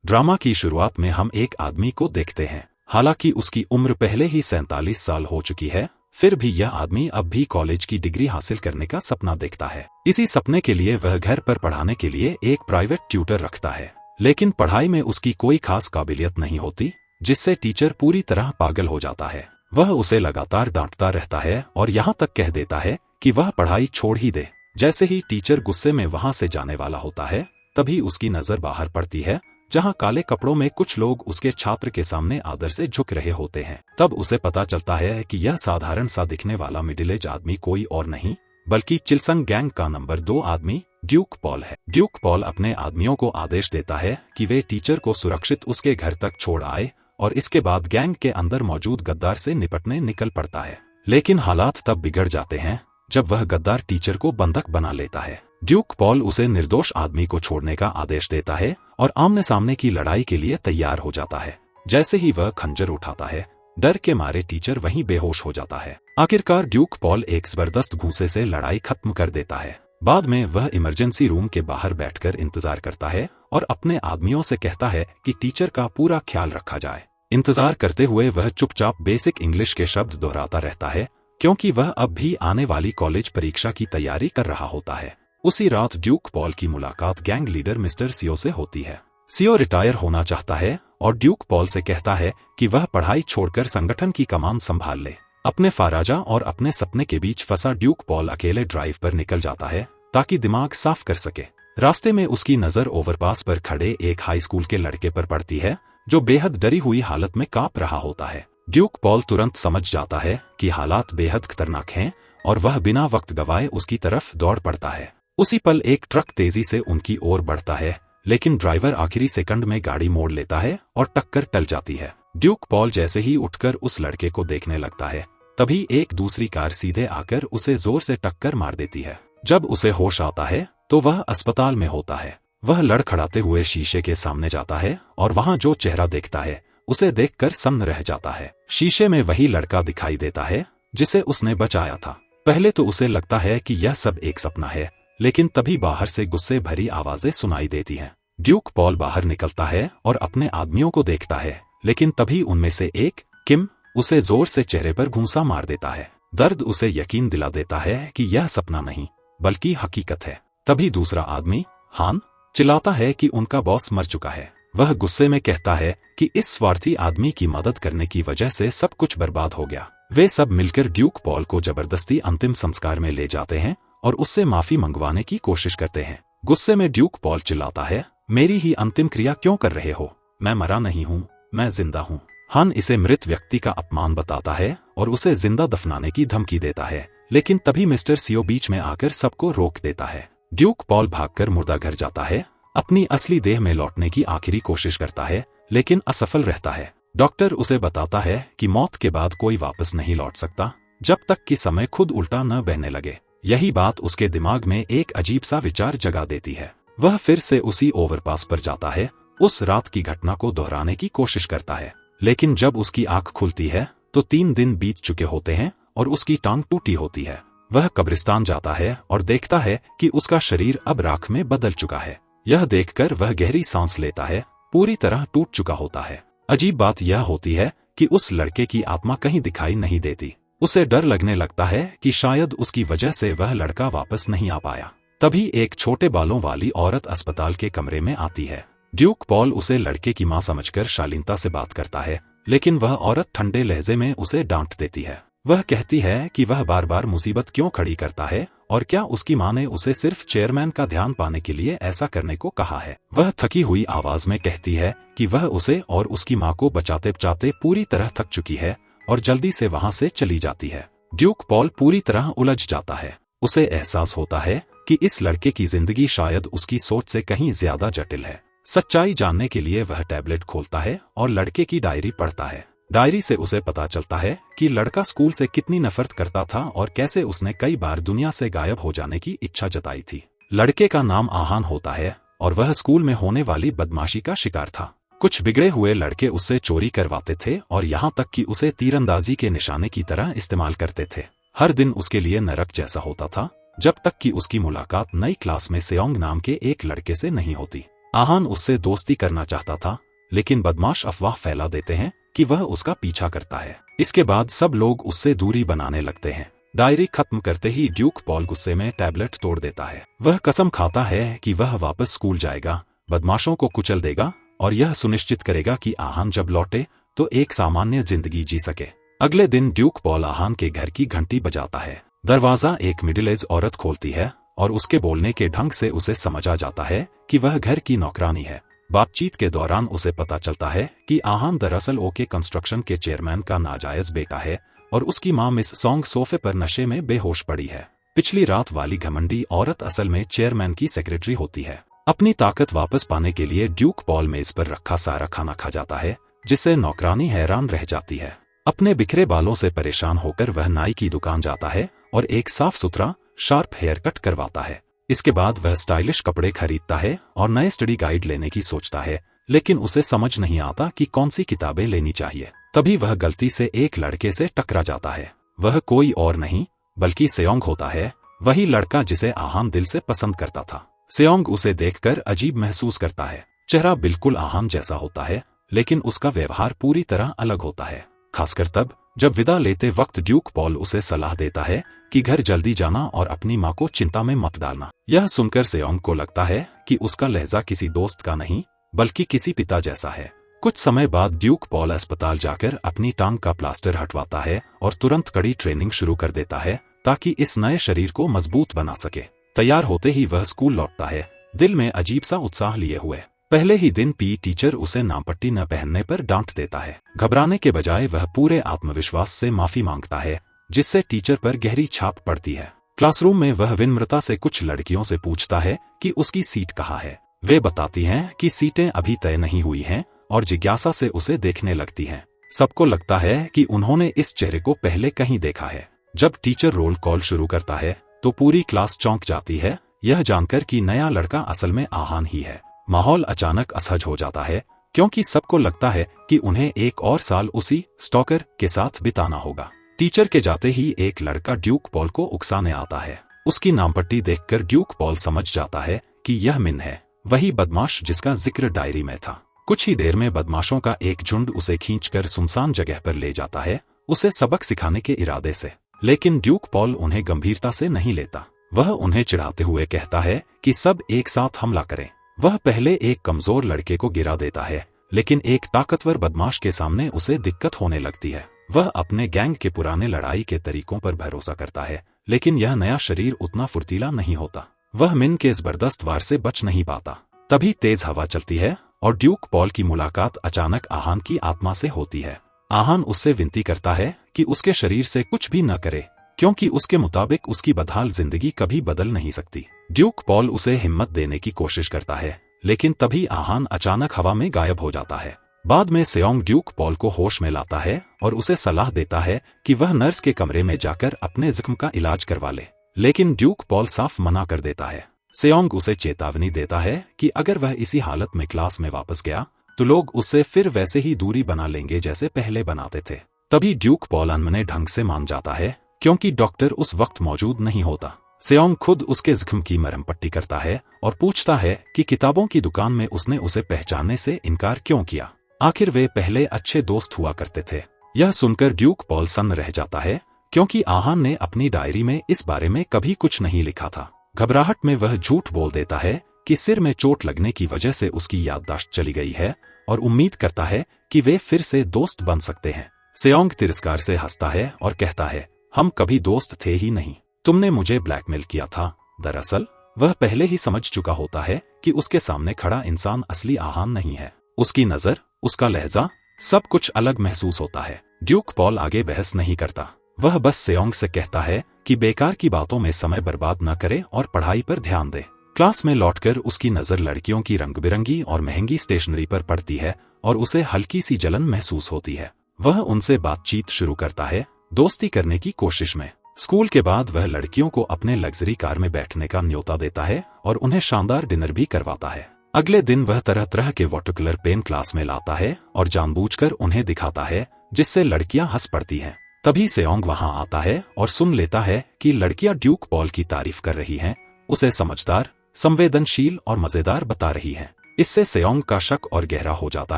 Drama की शुरुआत में हम एक आदमी को देखते हैं। हालांकि उसकी उम्र पहले ही 47 साल हो चुकी है, फिर भी यह आदमी अब भी कॉलेज की डिग्री हासिल करने का सपना देखता है। इसी सपने के लिए वह घर पर पढ़ाने के लिए एक प्राइवेट ट्यूटर रखता है, लेकिन पढ़ाई में उसकी कोई खास काबिलियत नहीं होती, जिससे टीचर पूरी तरह पागल हो जाता है। वह उसे लगातार डांटता रहता है और यहाँ तक कह देता है कि वह पढ़ाई छोड़ ही दे। जैसे ही टीचर गुस्से में वहां से जाने वाला होता है, तभी उसकी नजर बाहर पड़ती है, जहां काले कपड़ों में कुछ लोग उसके छात्र के सामने आदर से झुक रहे होते हैं। तब उसे पता चलता है कि यह साधारण सा दिखने वाला मिडिल एज आदमी कोई और नहीं, बल्कि चिल्संग गैंग का नंबर 2 आदमी ड्यूक पॉल है। ड्यूक पॉल अपने आदमियों को आदेश देता है कि वे टीचर को सुरक्षित उसके घर तक छोड़ आए, और इसके बाद गैंग के अंदर मौजूद गद्दार से निपटने निकल पड़ता है। लेकिन हालात तब बिगड़ जाते हैं जब वह गद्दार टीचर को बंधक बना लेता है। ड्यूक पॉल उसे निर्दोष आदमी को छोड़ने का आदेश देता है और आमने सामने की लड़ाई के लिए तैयार हो जाता है। जैसे ही वह खंजर उठाता है, डर के मारे टीचर वहीं बेहोश हो जाता है। आखिरकार ड्यूक पॉल एक जबरदस्त घूंसे से लड़ाई खत्म कर देता है। बाद में वह इमरजेंसी रूम के बाहर बैठकर इंतजार करता है और अपने आदमियों से कहता है कि टीचर का पूरा ख्याल रखा जाए। इंतजार करते हुए वह चुपचाप बेसिक इंग्लिश के शब्द दोहराता रहता है, क्योंकि वह अब भी आने वाली कॉलेज परीक्षा की तैयारी कर रहा होता है। उसी रात ड्यूक पॉल की मुलाकात गैंग लीडर मिस्टर सियो से होती है। सियो रिटायर होना चाहता है और ड्यूक पॉल से कहता है कि वह पढ़ाई छोड़कर संगठन की कमान संभाल ले। अपने फाराजा और अपने सपने के बीच फंसा ड्यूक पॉल अकेले ड्राइव पर निकल जाता है ताकि दिमाग साफ कर सके। रास्ते में उसकी नजर ओवरपास पर खड़े एक हाई स्कूल के लड़के पर पड़ती है, जो बेहद डरी हुई हालत में कांप रहा होता है। ड्यूक पॉल तुरंत समझ जाता है कि हालात बेहद खतरनाक हैं और वह बिना वक्त गवाए उसकी तरफ दौड़ पड़ता है। उसी पल एक ट्रक तेजी से उनकी ओर बढ़ता है, लेकिन ड्राइवर आखिरी सेकंड में गाड़ी मोड़ लेता है और टक्कर टल जाती है। ड्यूक पॉल जैसे ही उठकर उस लड़के को देखने लगता है, तभी एक दूसरी कार सीधे आकर उसे जोर से टक्कर मार देती है। जब उसे होश आता है तो वह अस्पताल में होता है। वह लड़खड़ाते हुए शीशे के सामने जाता है और वहां जो चेहरा देखता है उसे देखकर सन्न रह जाता है। शीशे में वही लड़का दिखाई देता है जिसे उसने बचाया था। पहले तो उसे लगता है कि यह सब एक सपना है, लेकिन तभी बाहर से गुस्से भरी आवाजें सुनाई देती हैं। ड्यूक पॉल बाहर निकलता है और अपने आदमियों को देखता है, लेकिन तभी उनमें से एक किम उसे जोर से चेहरे पर घूंसा मार देता है। दर्द उसे यकीन दिला देता है कि यह सपना नहीं बल्कि हकीकत है। तभी दूसरा आदमी हान चिल्लाता है कि उनका बॉस मर चुका है। वह गुस्से में कहता है कि इस स्वार्थी आदमी की मदद करने की वजह से सब कुछ बर्बाद हो गया। वे सब मिलकर ड्यूक पॉल को जबरदस्ती अंतिम संस्कार में ले जाते हैं और उससे माफी मंगवाने की कोशिश करते हैं। गुस्से में ड्यूक पॉल चिल्लाता है, मेरी ही अंतिम क्रिया क्यों कर रहे हो? मैं मरा नहीं हूँ, मैं जिंदा हूँ। हान इसे मृत व्यक्ति का अपमान बताता है और उसे जिंदा दफनाने की धमकी देता है, लेकिन तभी मिस्टर सियो बीच में आकर सबको रोक देता है। ड्यूक पॉल भागकर मुर्दा घर जाता है, अपनी असली देह में लौटने की आखिरी कोशिश करता है, लेकिन असफल रहता है। डॉक्टर उसे बताता है कि मौत के बाद कोई वापस नहीं लौट सकता, जब तक कि समय खुद उल्टा न बहने लगे। यही बात उसके दिमाग में एक अजीब सा विचार जगा देती है। वह फिर से उसी ओवरपास पर जाता है, उस रात की घटना को दोहराने की कोशिश करता है, लेकिन जब उसकी आंख खुलती है तो 3 दिन बीत चुके होते हैं और उसकी टांग टूटी होती है। वह कब्रिस्तान जाता है और देखता है कि उसका शरीर अब राख में बदल चुका है। यह देखकर वह गहरी सांस लेता है, पूरी तरह टूट चुका होता है। अजीब बात यह होती है कि उस लड़के की आत्मा कहीं दिखाई नहीं देती। उसे डर लगने लगता है कि शायद उसकी वजह से वह लड़का वापस नहीं आ पाया। तभी एक छोटे बालों वाली औरत अस्पताल के कमरे में आती है। ड्यूक पॉल उसे लड़के की मां समझकर शालीनता से बात करता है, लेकिन वह औरत ठंडे लहजे में उसे डांट देती है। वह कहती है कि वह बार बार मुसीबत क्यों खड़ी करता है और क्या उसकी मां ने उसे सिर्फ चेयरमैन का ध्यान पाने के लिए ऐसा करने को कहा है। वह थकी हुई आवाज में कहती है कि वह उसे और उसकी मां को बचाते बचाते पूरी तरह थक चुकी है और जल्दी से वहां से चली जाती है। ड्यूक पॉल पूरी तरह उलझ जाता है। उसे एहसास होता है कि इस लड़के की जिंदगी शायद उसकी सोच से कहीं ज्यादा जटिल है। सच्चाई जानने के लिए वह टैबलेट खोलता है और लड़के की डायरी पढ़ता है। डायरी से उसे पता चलता है कि लड़का स्कूल से कितनी नफरत करता था और कैसे उसने कई बार दुनिया से गायब हो जाने की इच्छा जताई थी। लड़के का नाम आहान होता है और वह स्कूल में होने वाली बदमाशी का शिकार था। कुछ बिगड़े हुए लड़के उससे चोरी करवाते थे और यहाँ तक कि उसे तीरंदाजी के निशाने की तरह इस्तेमाल करते थे। हर दिन उसके लिए नरक जैसा होता था, जब तक कि उसकी मुलाकात नई क्लास में सेओंग नाम के एक लड़के से नहीं होती। आहान उससे दोस्ती करना चाहता था, लेकिन बदमाश अफवाह फैला देते हैं कि वह उसका पीछा करता है। इसके बाद सब लोग उससे दूरी बनाने लगते हैं। डायरी खत्म करते ही ड्यूक पॉल गुस्से में टैबलेट तोड़ देता है। वह कसम खाता है कि वह वापस स्कूल जाएगा, बदमाशों को कुचल देगा और यह सुनिश्चित करेगा कि आहान जब लौटे तो एक सामान्य जिंदगी जी सके। अगले दिन ड्यूक पॉल आहान के घर की घंटी बजाता है। दरवाजा एक मिडिल एज औरत खोलती है और उसके बोलने के ढंग से उसे समझ आ जाता है कि वह घर की नौकरानी है। बातचीत के दौरान उसे पता चलता है कि आहान दरअसल ओके कंस्ट्रक्शन के चेयरमैन का नाजायज बेटा है और उसकी मां मिस सॉन्ग सोफे पर नशे में बेहोश पड़ी है। पिछली रात वाली घमंडी औरत असल में चेयरमैन की सेक्रेटरी होती है। अपनी ताकत वापस पाने के लिए ड्यूक पॉल मेज पर रखा सारा खाना खा जाता है, जिससे नौकरानी हैरान रह जाती है। अपने बिखरे बालों से परेशान होकर वह नाई की दुकान जाता है और एक साफ सुथरा शार्प हेयर कट करवाता है। इसके बाद वह स्टाइलिश कपड़े खरीदता है और नए स्टडी गाइड लेने की सोचता है, लेकिन उसे समझ नहीं आता कि कौन सी किताबें लेनी चाहिए। तभी वह गलती से एक लड़के से टकरा जाता है। वह कोई और नहीं बल्कि सेयोंग होता है, वही लड़का जिसे आहान दिल से पसंद करता था। सेयोंग उसे देखकर अजीब महसूस करता है। चेहरा बिल्कुल आहान जैसा होता है, लेकिन उसका व्यवहार पूरी तरह अलग होता है। खासकर तब जब विदा लेते वक्त ड्यूक पॉल उसे सलाह देता है कि घर जल्दी जाना और अपनी मां को चिंता में मत डालना। यह सुनकर सेयोंग को लगता है कि उसका लहजा किसी दोस्त का नहीं बल्कि किसी पिता जैसा है। कुछ समय बाद ड्यूक पॉल अस्पताल जाकर अपनी टांग का प्लास्टर हटवाता है और तुरंत कड़ी ट्रेनिंग शुरू कर देता है ताकि इस नए शरीर को मजबूत बना सके। तैयार होते ही वह स्कूल लौटता है, दिल में अजीब सा उत्साह लिए हुए। पहले ही दिन पी टीचर उसे नामपट्टी न पहनने पर डांट देता है। घबराने के बजाय वह पूरे आत्मविश्वास से माफी मांगता है, जिससे टीचर पर गहरी छाप पड़ती है। क्लासरूम में वह विनम्रता से कुछ लड़कियों से पूछता है कि उसकी सीट कहाँ है। वे बताती हैं कि सीटें अभी तय नहीं हुई हैं और जिज्ञासा से उसे देखने लगती हैं। सबको लगता है कि उन्होंने इस चेहरे को पहले कहीं देखा है। जब टीचर रोल कॉल शुरू करता है तो पूरी क्लास चौंक जाती है, यह जानकर कि नया लड़का असल में आहान ही है। माहौल अचानक असहज हो जाता है, क्योंकि सबको लगता है कि उन्हें एक और साल उसी स्टॉकर के साथ बिताना होगा। टीचर के जाते ही एक लड़का ड्यूक पॉल को उकसाने आता है। उसकी नामपट्टी देखकर ड्यूक पॉल समझ जाता है कि यह मिन है, वही बदमाश जिसका जिक्र डायरी में था। कुछ ही देर में बदमाशों का एक झुंड उसे खींचकर सुनसान जगह पर ले जाता है, उसे सबक सिखाने के इरादे से। लेकिन ड्यूक पॉल उन्हें गंभीरता से नहीं लेता। वह उन्हें चिढ़ाते हुए कहता है कि सब एक साथ हमला करें। वह पहले एक कमजोर लड़के को गिरा देता है, लेकिन एक ताकतवर बदमाश के सामने उसे दिक्कत होने लगती है। वह अपने गैंग के पुराने लड़ाई के तरीकों पर भरोसा करता है, लेकिन यह नया शरीर उतना फुर्तीला नहीं होता। वह मिन के जबरदस्त वार से बच नहीं पाता। तभी तेज हवा चलती है और ड्यूक पॉल की मुलाकात अचानक आहान की आत्मा से होती है। आहान उससे विनती करता है कि उसके शरीर से कुछ भी न करे, क्योंकि उसके मुताबिक उसकी बदहाल जिंदगी कभी बदल नहीं सकती। ड्यूक पॉल उसे हिम्मत देने की कोशिश करता है, लेकिन तभी आहान अचानक हवा में गायब हो जाता है। बाद में सेयोंग ड्यूक पॉल को होश में लाता है और उसे सलाह देता है कि वह नर्स के कमरे में जाकर अपने जख्म का इलाज करवा ले, लेकिन ड्यूक पॉल साफ मना कर देता है। सेयोंग उसे चेतावनी देता है कि अगर वह इसी हालत में क्लास में वापस गया तो लोग उससे फिर वैसे ही दूरी बना लेंगे जैसे पहले बनाते थे। तभी ड्यूक पॉल अनमने ढंग से मान जाता है, क्योंकि डॉक्टर उस वक्त मौजूद नहीं होता। सेयोंग खुद उसके जख्म की मरहम पट्टी करता है और पूछता है कि किताबों की दुकान में उसने उसे पहचानने से इनकार क्यों किया। आखिर वे पहले अच्छे दोस्त हुआ करते थे। यह सुनकर ड्यूक पॉल सन्न रह जाता है, क्योंकि आहान ने अपनी डायरी में इस बारे में कभी कुछ नहीं लिखा था। घबराहट में वह झूठ बोल देता है कि सिर में चोट लगने की वजह से उसकी याददाश्त चली गई है और उम्मीद करता है कि वे फिर से दोस्त बन सकते हैं। सेयोंग तिरस्कार से हंसता है और कहता है, हम कभी दोस्त थे ही नहीं, तुमने मुझे ब्लैकमेल किया था। दरअसल वह पहले ही समझ चुका होता है कि उसके सामने खड़ा इंसान असली आहान नहीं है। उसकी नजर, उसका लहजा, सब कुछ अलग महसूस होता है। ड्यूक पॉल आगे बहस नहीं करता। वह बस सेयोंग से कहता है कि बेकार की बातों में समय बर्बाद न करे और पढ़ाई पर ध्यान दे। क्लास में लौटकर उसकी नजर लड़कियों की रंग बिरंगी और महंगी स्टेशनरी पर पड़ती है और उसे हल्की सी जलन महसूस होती है। वह उनसे बातचीत शुरू करता है, दोस्ती करने की कोशिश में। स्कूल के बाद वह लड़कियों को अपने लग्जरी कार में बैठने का न्योता देता है और उन्हें शानदार डिनर भी करवाता है। अगले दिन वह तरह तरह के वाटर कलर पेन क्लास में लाता है और जानबूझकर उन्हें दिखाता है, जिससे लड़कियां हंस पड़ती हैं। तभी सेयोंग वहां आता है और सुन लेता है कि लड़कियां ड्यूक पॉल की तारीफ कर रही हैं, उसे समझदार, संवेदनशील और मजेदार बता रही हैं। इससे सेयोंग का शक और गहरा हो जाता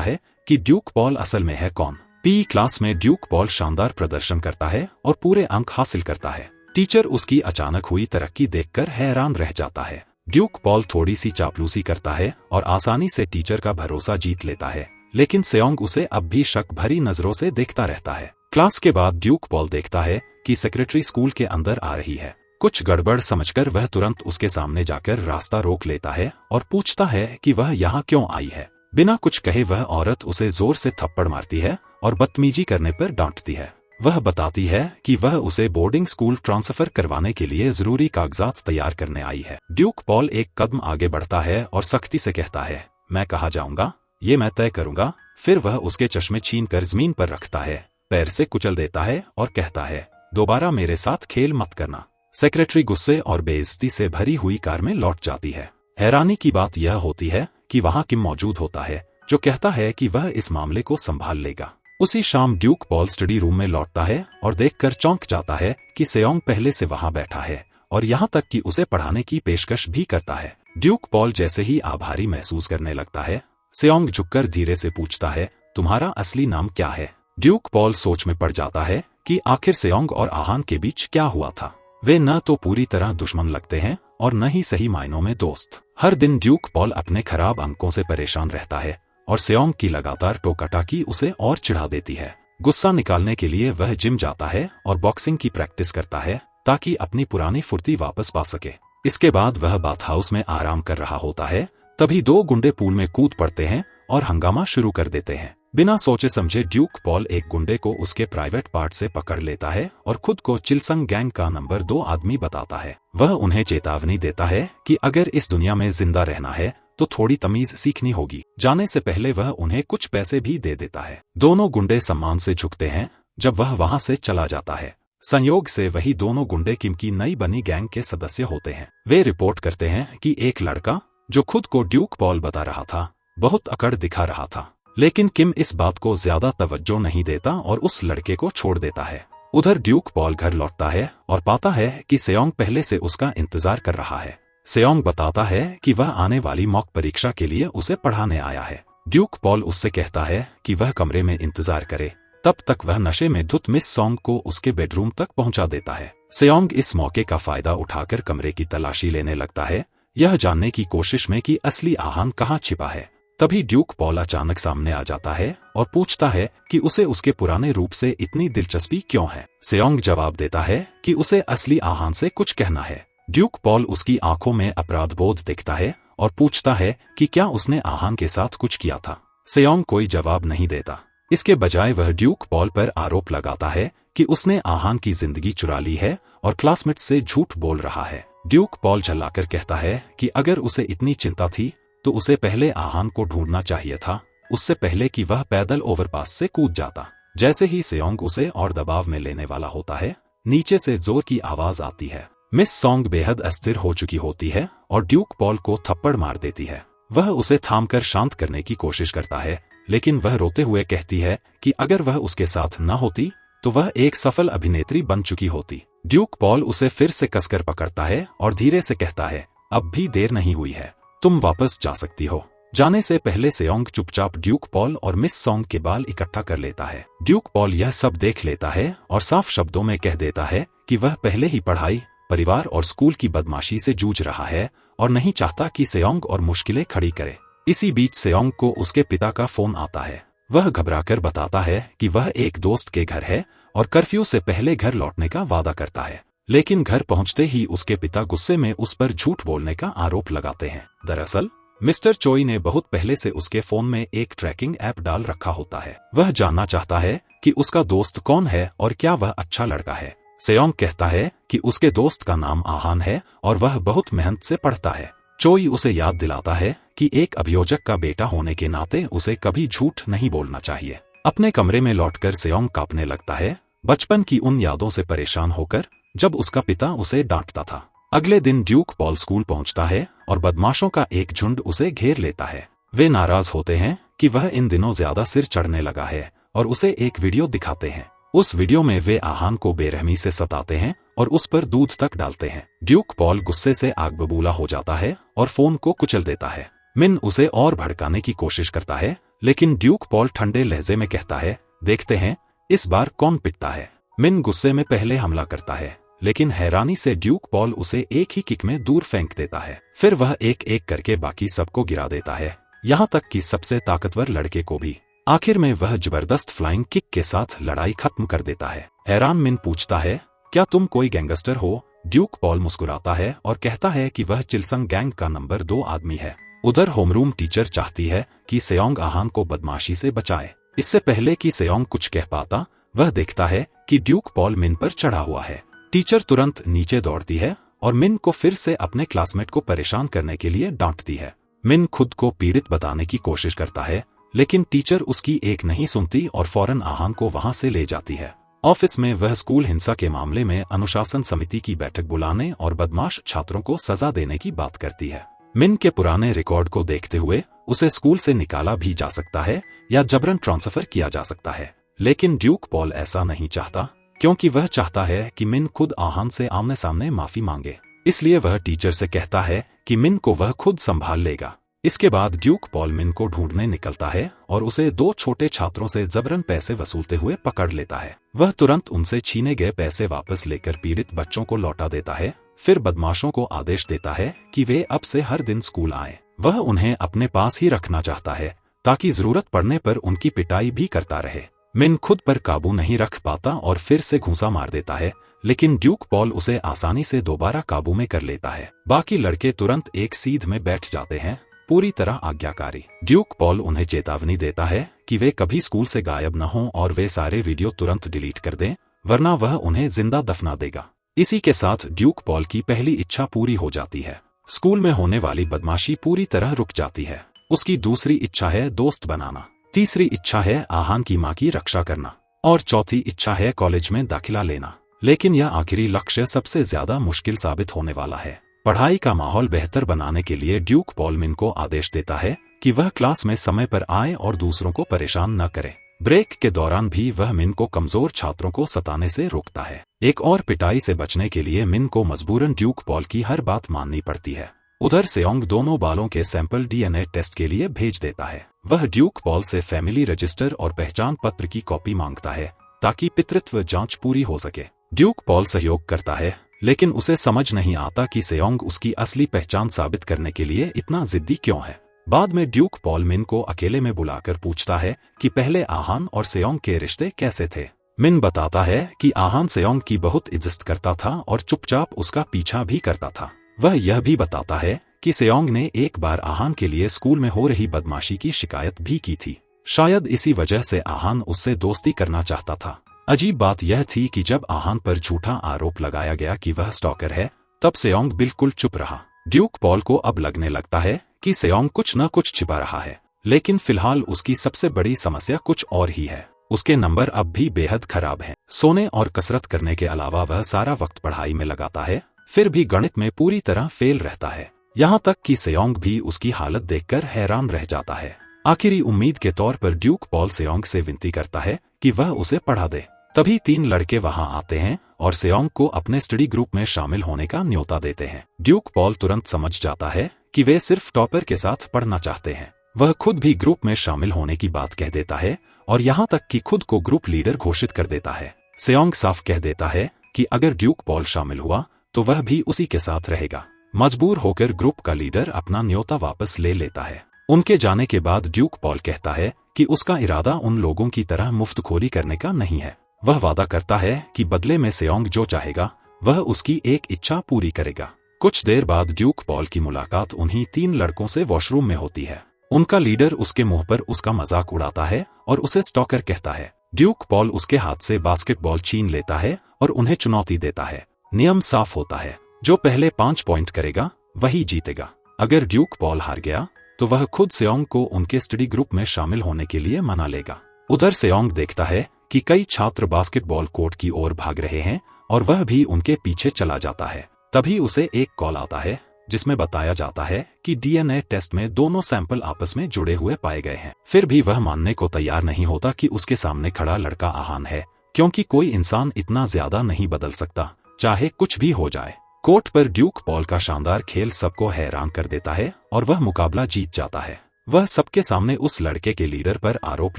है कि ड्यूक पॉल असल में है कौन। पीई क्लास में ड्यूक पॉल शानदार प्रदर्शन करता है और पूरे अंक हासिल करता है। टीचर उसकी अचानक हुई तरक्की देखकर हैरान रह जाता है। ड्यूक पॉल थोड़ी सी चापलूसी करता है और आसानी से टीचर का भरोसा जीत लेता है, लेकिन सेयोंग उसे अब भी शक भरी नजरों से देखता रहता है। क्लास के बाद ड्यूक पॉल देखता है कि सेक्रेटरी स्कूल के अंदर आ रही है। कुछ गड़बड़ समझकर वह तुरंत उसके सामने जाकर रास्ता रोक लेता है और पूछता है कि वह यहाँ क्यों आई है। बिना कुछ कहे वह औरत उसे जोर से थप्पड़ मारती है और बदतमीजी करने पर डांटती है। वह बताती है कि वह उसे बोर्डिंग स्कूल ट्रांसफर करवाने के लिए जरूरी कागजात तैयार करने आई है। ड्यूक पॉल एक कदम आगे बढ़ता है और सख्ती से कहता है, मैं कहाँ जाऊंगा, ये मैं तय करूंगा। फिर वह उसके चश्मे छीनकर जमीन पर रखता है, पैर से कुचल देता है और कहता है, दोबारा मेरे साथ खेल मत करना। सेक्रेटरी गुस्से और बेइज्जती से भरी हुई कार में लौट जाती है। हैरानी की बात यह होती है कि वहां किम मौजूद होता है, जो कहता है कि वह इस मामले को संभाल लेगा। उसी शाम ड्यूक पॉल स्टडी रूम में लौटता है और देखकर चौंक जाता है कि सेयोंग पहले से वहां बैठा है और यहाँ तक कि उसे पढ़ाने की पेशकश भी करता है। ड्यूक पॉल जैसे ही आभारी महसूस करने लगता है, सेयोंग झुककर धीरे से पूछता है, तुम्हारा असली नाम क्या है? ड्यूक पॉल सोच में पड़ जाता है कि आखिर सेयोंग और आहान के बीच क्या हुआ था। वे न तो पूरी तरह दुश्मन लगते हैं और न ही सही मायनों में दोस्त। हर दिन ड्यूक पॉल अपने खराब अंकों से परेशान रहता है और सेयोंग की लगातार टोकाटाकी उसे और चिढ़ा देती है। गुस्सा निकालने के लिए वह जिम जाता है और बॉक्सिंग की प्रैक्टिस करता है ताकि अपनी पुरानी फुर्ती वापस पा सके। इसके बाद वह बाथ हाउस में आराम कर रहा होता है, तभी दो गुंडे पूल में कूद पड़ते हैं और हंगामा शुरू कर देते हैं। बिना सोचे समझे ड्यूक पॉल एक गुंडे को उसके प्राइवेट पार्ट से पकड़ लेता है और खुद को चिलसंग गैंग का नंबर 2 आदमी बताता है। वह उन्हें चेतावनी देता है कि अगर इस दुनिया में जिंदा रहना है तो थोड़ी तमीज सीखनी होगी। जाने से पहले वह उन्हें कुछ पैसे भी दे देता है। दोनों गुंडे सम्मान से झुकते हैं जब वह वहां से चला जाता है। संयोग से वही दोनों गुंडे किम की नई बनी गैंग के सदस्य होते हैं। वे रिपोर्ट करते हैं कि एक लड़का, जो खुद को ड्यूक पॉल बता रहा था, बहुत अकड़ दिखा रहा था, लेकिन किम इस बात को ज्यादा तवज्जो नहीं देता और उस लड़के को छोड़ देता है। उधर ड्यूक पॉल घर लौटता है और पाता है कि सेयोंग पहले से उसका इंतजार कर रहा है। सेयोंग बताता है कि वह आने वाली मॉक परीक्षा के लिए उसे पढ़ाने आया है। ड्यूक पॉल उससे कहता है कि वह कमरे में इंतजार करे। तब तक वह नशे में धुत मिस सॉन्ग को उसके बेडरूम तक पहुंचा देता है। सेयोंग इस मौके का फायदा उठाकर कमरे की तलाशी लेने लगता है, यह जानने की कोशिश में कि असली आहान कहाँ छिपा है। तभी ड्यूक पॉल अचानक सामने आ जाता है और पूछता है कि उसे उसके पुराने रूप से इतनी दिलचस्पी क्यों है। सेयोंग जवाब देता है कि उसे असली आहान से कुछ कहना है। ड्यूक पॉल उसकी आंखों में अपराध बोध दिखता है और पूछता है कि क्या उसने आहान के साथ कुछ किया था। सेयोंग कोई जवाब नहीं देता। इसके बजाय वह ड्यूक पॉल पर आरोप लगाता है कि उसने आहान की जिंदगी चुरा ली है और क्लासमेट से झूठ बोल रहा है। ड्यूक पॉल झल्लाकर कहता है कि अगर उसे इतनी चिंता थी तो उसे पहले आहान को ढूंढना चाहिए था, उससे पहले कि वह पैदल ओवरपास से कूद जाता। जैसे ही सेयोंग उसे और दबाव में लेने वाला होता है, नीचे से जोर की आवाज आती है। मिस सॉन्ग बेहद अस्थिर हो चुकी होती है और ड्यूक पॉल को थप्पड़ मार देती है। वह उसे थामकर शांत करने की कोशिश करता है, लेकिन वह रोते हुए कहती है कि अगर वह उसके साथ न होती तो वह एक सफल अभिनेत्री बन चुकी होती। ड्यूक पॉल उसे फिर से कसकर पकड़ता है और धीरे से कहता है, अब भी देर नहीं हुई है, तुम वापस जा सकती हो। जाने से पहले सेयोंग चुपचाप ड्यूक पॉल और मिस सॉन्ग के बाल इकट्ठा कर लेता है। ड्यूक पॉल यह सब देख लेता है और साफ शब्दों में कह देता है कि वह पहले ही पढ़ाई, परिवार और स्कूल की बदमाशी से जूझ रहा है और नहीं चाहता कि सेयोंग और मुश्किलें खड़ी करे। इसी बीच सेयोंग को उसके पिता का फोन आता है। वह घबराकर बताता है कि वह एक दोस्त के घर है और कर्फ्यू से पहले घर लौटने का वादा करता है, लेकिन घर पहुंचते ही उसके पिता गुस्से में उस पर झूठ बोलने का आरोप लगाते हैं। दरअसल मिस्टर चोई ने बहुत पहले से उसके फोन में एक ट्रैकिंग ऐप डाल रखा होता है। वह जानना चाहता है कि उसका दोस्त कौन है और क्या वह अच्छा लड़का है। सेयोंग कहता है कि उसके दोस्त का नाम आहान है और वह बहुत मेहनत से पढ़ता है। चोई उसे याद दिलाता है कि एक अभियोजक का बेटा होने के नाते उसे कभी झूठ नहीं बोलना चाहिए। अपने कमरे में लौटकर सेयोंग कांपने लगता है, बचपन की उन यादों से परेशान होकर जब उसका पिता उसे डांटता था। अगले दिन ड्यूक पॉल स्कूल पहुंचता है और बदमाशों का एक झुंड उसे घेर लेता है। वे नाराज होते हैं कि वह इन दिनों ज्यादा सिर चढ़ने लगा है और उसे एक वीडियो दिखाते हैं। उस वीडियो में वे आहान को बेरहमी से सताते हैं और उस पर दूध तक डालते हैं। ड्यूक पॉल गुस्से से आग बबूला हो जाता है और फोन को कुचल देता है। मिन उसे और भड़काने की कोशिश करता है, लेकिन ड्यूक पॉल ठंडे लहजे में कहता है, देखते हैं इस बार कौन पिटता है। मिन गुस्से में पहले हमला करता है, लेकिन हैरानी से ड्यूक पॉल उसे एक ही किक में दूर फेंक देता है। फिर वह एक एक करके बाकी सबको गिरा देता है, यहाँ तक कि सबसे ताकतवर लड़के को भी। आखिर में वह जबरदस्त फ्लाइंग किक के साथ लड़ाई खत्म कर देता है। हैरान मिन पूछता है, क्या तुम कोई गैंगस्टर हो? ड्यूक पॉल मुस्कुराता है और कहता है कि वह चिलसंग गैंग का नंबर 2 आदमी है। उधर होमरूम टीचर चाहती है कि सेयोंग आहान को बदमाशी से बचाए। इससे पहले कि सेयोंग कुछ कह पाता, वह देखता है कि ड्यूक पॉल मिन पर चढ़ा हुआ है। टीचर तुरंत नीचे दौड़ती है और मिन को फिर से अपने क्लासमेट को परेशान करने के लिए डांटती है। मिन खुद को पीड़ित बताने की कोशिश करता है, लेकिन टीचर उसकी एक नहीं सुनती और फौरन आहान को वहां से ले जाती है। ऑफिस में वह स्कूल हिंसा के मामले में अनुशासन समिति की बैठक बुलाने और बदमाश छात्रों को सजा देने की बात करती है। मिन के पुराने रिकॉर्ड को देखते हुए उसे स्कूल से निकाला भी जा सकता है या जबरन ट्रांसफर किया जा सकता है, लेकिन ड्यूक पॉल ऐसा नहीं चाहता, क्योंकि वह चाहता है कि मिन खुद आहान से आमने सामने माफी मांगे। इसलिए वह टीचर से कहता है कि मिन को वह खुद संभाल लेगा। इसके बाद ड्यूक पॉल मिन को ढूंढने निकलता है और उसे 2 छोटे छात्रों से जबरन पैसे वसूलते हुए पकड़ लेता है। वह तुरंत उनसे छीने गए पैसे वापस लेकर पीड़ित बच्चों को लौटा देता है। फिर बदमाशों को आदेश देता है कि वे अब से हर दिन स्कूल आए। वह उन्हें अपने पास ही रखना चाहता है ताकि जरूरत पड़ने पर उनकी पिटाई भी करता रहे। मिन खुद पर काबू नहीं रख पाता और फिर से घूंसा मार देता है, लेकिन ड्यूक पॉल उसे आसानी से दोबारा काबू में कर लेता है। बाकी लड़के तुरंत एक सीध में बैठ जाते हैं, पूरी तरह आज्ञाकारी। ड्यूक पॉल उन्हें चेतावनी देता है कि वे कभी स्कूल से गायब न हों और वे सारे वीडियो तुरंत डिलीट कर दें, वरना वह उन्हें जिंदा दफना देगा। इसी के साथ ड्यूक पॉल की पहली इच्छा पूरी हो जाती है। स्कूल में होने वाली बदमाशी पूरी तरह रुक जाती है। उसकी दूसरी इच्छा है दोस्त बनाना, तीसरी इच्छा है आहान की मां की रक्षा करना और चौथी इच्छा है कॉलेज में दाखिला लेना। लेकिन यह आखिरी लक्ष्य सबसे ज्यादा मुश्किल साबित होने वाला है। पढ़ाई का माहौल बेहतर बनाने के लिए ड्यूक पॉल मिन को आदेश देता है कि वह क्लास में समय पर आए और दूसरों को परेशान न करे। ब्रेक के दौरान भी वह मिन को कमजोर छात्रों को सताने से रोकता है। एक और पिटाई से बचने के लिए मिन को मजबूरन ड्यूक पॉल की हर बात माननी पड़ती है। उधर सेयोंग दोनों बालों के सैंपल डीएनए टेस्ट के लिए भेज देता है। वह ड्यूक पॉल से फैमिली रजिस्टर और पहचान पत्र की कॉपी मांगता है ताकि पितृत्व जांच पूरी हो सके। ड्यूक पॉल सहयोग करता है, लेकिन उसे समझ नहीं आता कि सेयोंग उसकी असली पहचान साबित करने के लिए इतना जिद्दी क्यों है। बाद में ड्यूक पॉल मिन को अकेले में बुलाकर पूछता है कि पहले आहान और सेयोंग के रिश्ते कैसे थे। मिन बताता है कि आहान सेयोंग की बहुत इज्जत करता था और चुपचाप उसका पीछा भी करता था। वह यह भी बताता है कि सेयोंग ने एक बार आहान के लिए स्कूल में हो रही बदमाशी की शिकायत भी की थी। शायद इसी वजह से आहान उससे दोस्ती करना चाहता था। अजीब बात यह थी कि जब आहान पर झूठा आरोप लगाया गया कि वह स्टॉकर है, तब सेयोंग बिल्कुल चुप रहा। ड्यूक पॉल को अब लगने लगता है कि सेयोंग कुछ न कुछ छिपा रहा है, लेकिन फिलहाल उसकी सबसे बड़ी समस्या कुछ और ही है। उसके नंबर अब भी बेहद खराब हैं। सोने और कसरत करने के अलावा वह सारा वक्त पढ़ाई में लगाता है, फिर भी गणित में पूरी तरह फेल रहता है। यहाँ तक कि सेयोंग भी उसकी हालत देखकर हैरान रह जाता है। आखिरी उम्मीद के तौर पर ड्यूक पॉल सेयोंग से विनती करता है कि वह उसे पढ़ा दे। तभी 3 लड़के वहां आते हैं और सेयोंग को अपने स्टडी ग्रुप में शामिल होने का न्योता देते हैं। ड्यूक पॉल तुरंत समझ जाता है कि वे सिर्फ टॉपर के साथ पढ़ना चाहते हैं। वह खुद भी ग्रुप में शामिल होने की बात कह देता है और यहाँ तक कि खुद को ग्रुप लीडर घोषित कर देता है। सेयोंग साफ कह देता है कि अगर ड्यूक पॉल शामिल हुआ तो वह भी उसी के साथ रहेगा। मजबूर होकर ग्रुप का लीडर अपना न्योता वापस ले लेता है। उनके जाने के बाद ड्यूक पॉल कहता है कि उसका इरादा उन लोगों की तरह मुफ्तखोरी करने का नहीं है। वह वादा करता है कि बदले में सेयोंग जो चाहेगा वह उसकी एक इच्छा पूरी करेगा। कुछ देर बाद ड्यूक पॉल की मुलाकात उन्हीं 3 लड़कों से वॉशरूम में होती है। उनका लीडर उसके मुंह पर उसका मजाक उड़ाता है और उसे स्टॉकर कहता है। ड्यूक पॉल उसके हाथ से बास्केटबॉल छीन लेता है और उन्हें चुनौती देता है। नियम साफ होता है, जो पहले 5 पॉइंट करेगा वही जीतेगा। अगर ड्यूक पॉल हार गया तो वह खुद सेयोंग को उनके स्टडी ग्रुप में शामिल होने के लिए मना लेगा। उधर सेयोंग देखता है कि कई छात्र बास्केटबॉल कोर्ट की ओर भाग रहे हैं और वह भी उनके पीछे चला जाता है। तभी उसे एक कॉल आता है जिसमें बताया जाता है कि डीएनए टेस्ट में दोनों सैंपल आपस में जुड़े हुए पाए गए हैं। फिर भी वह मानने को तैयार नहीं होता कि उसके सामने खड़ा लड़का आहान है, क्योंकि कोई इंसान इतना ज्यादा नहीं बदल सकता, चाहे कुछ भी हो जाए। कोर्ट पर ड्यूक पॉल का शानदार खेल सबको हैरान कर देता है और वह मुकाबला जीत जाता है। वह सबके सामने उस लड़के के लीडर पर आरोप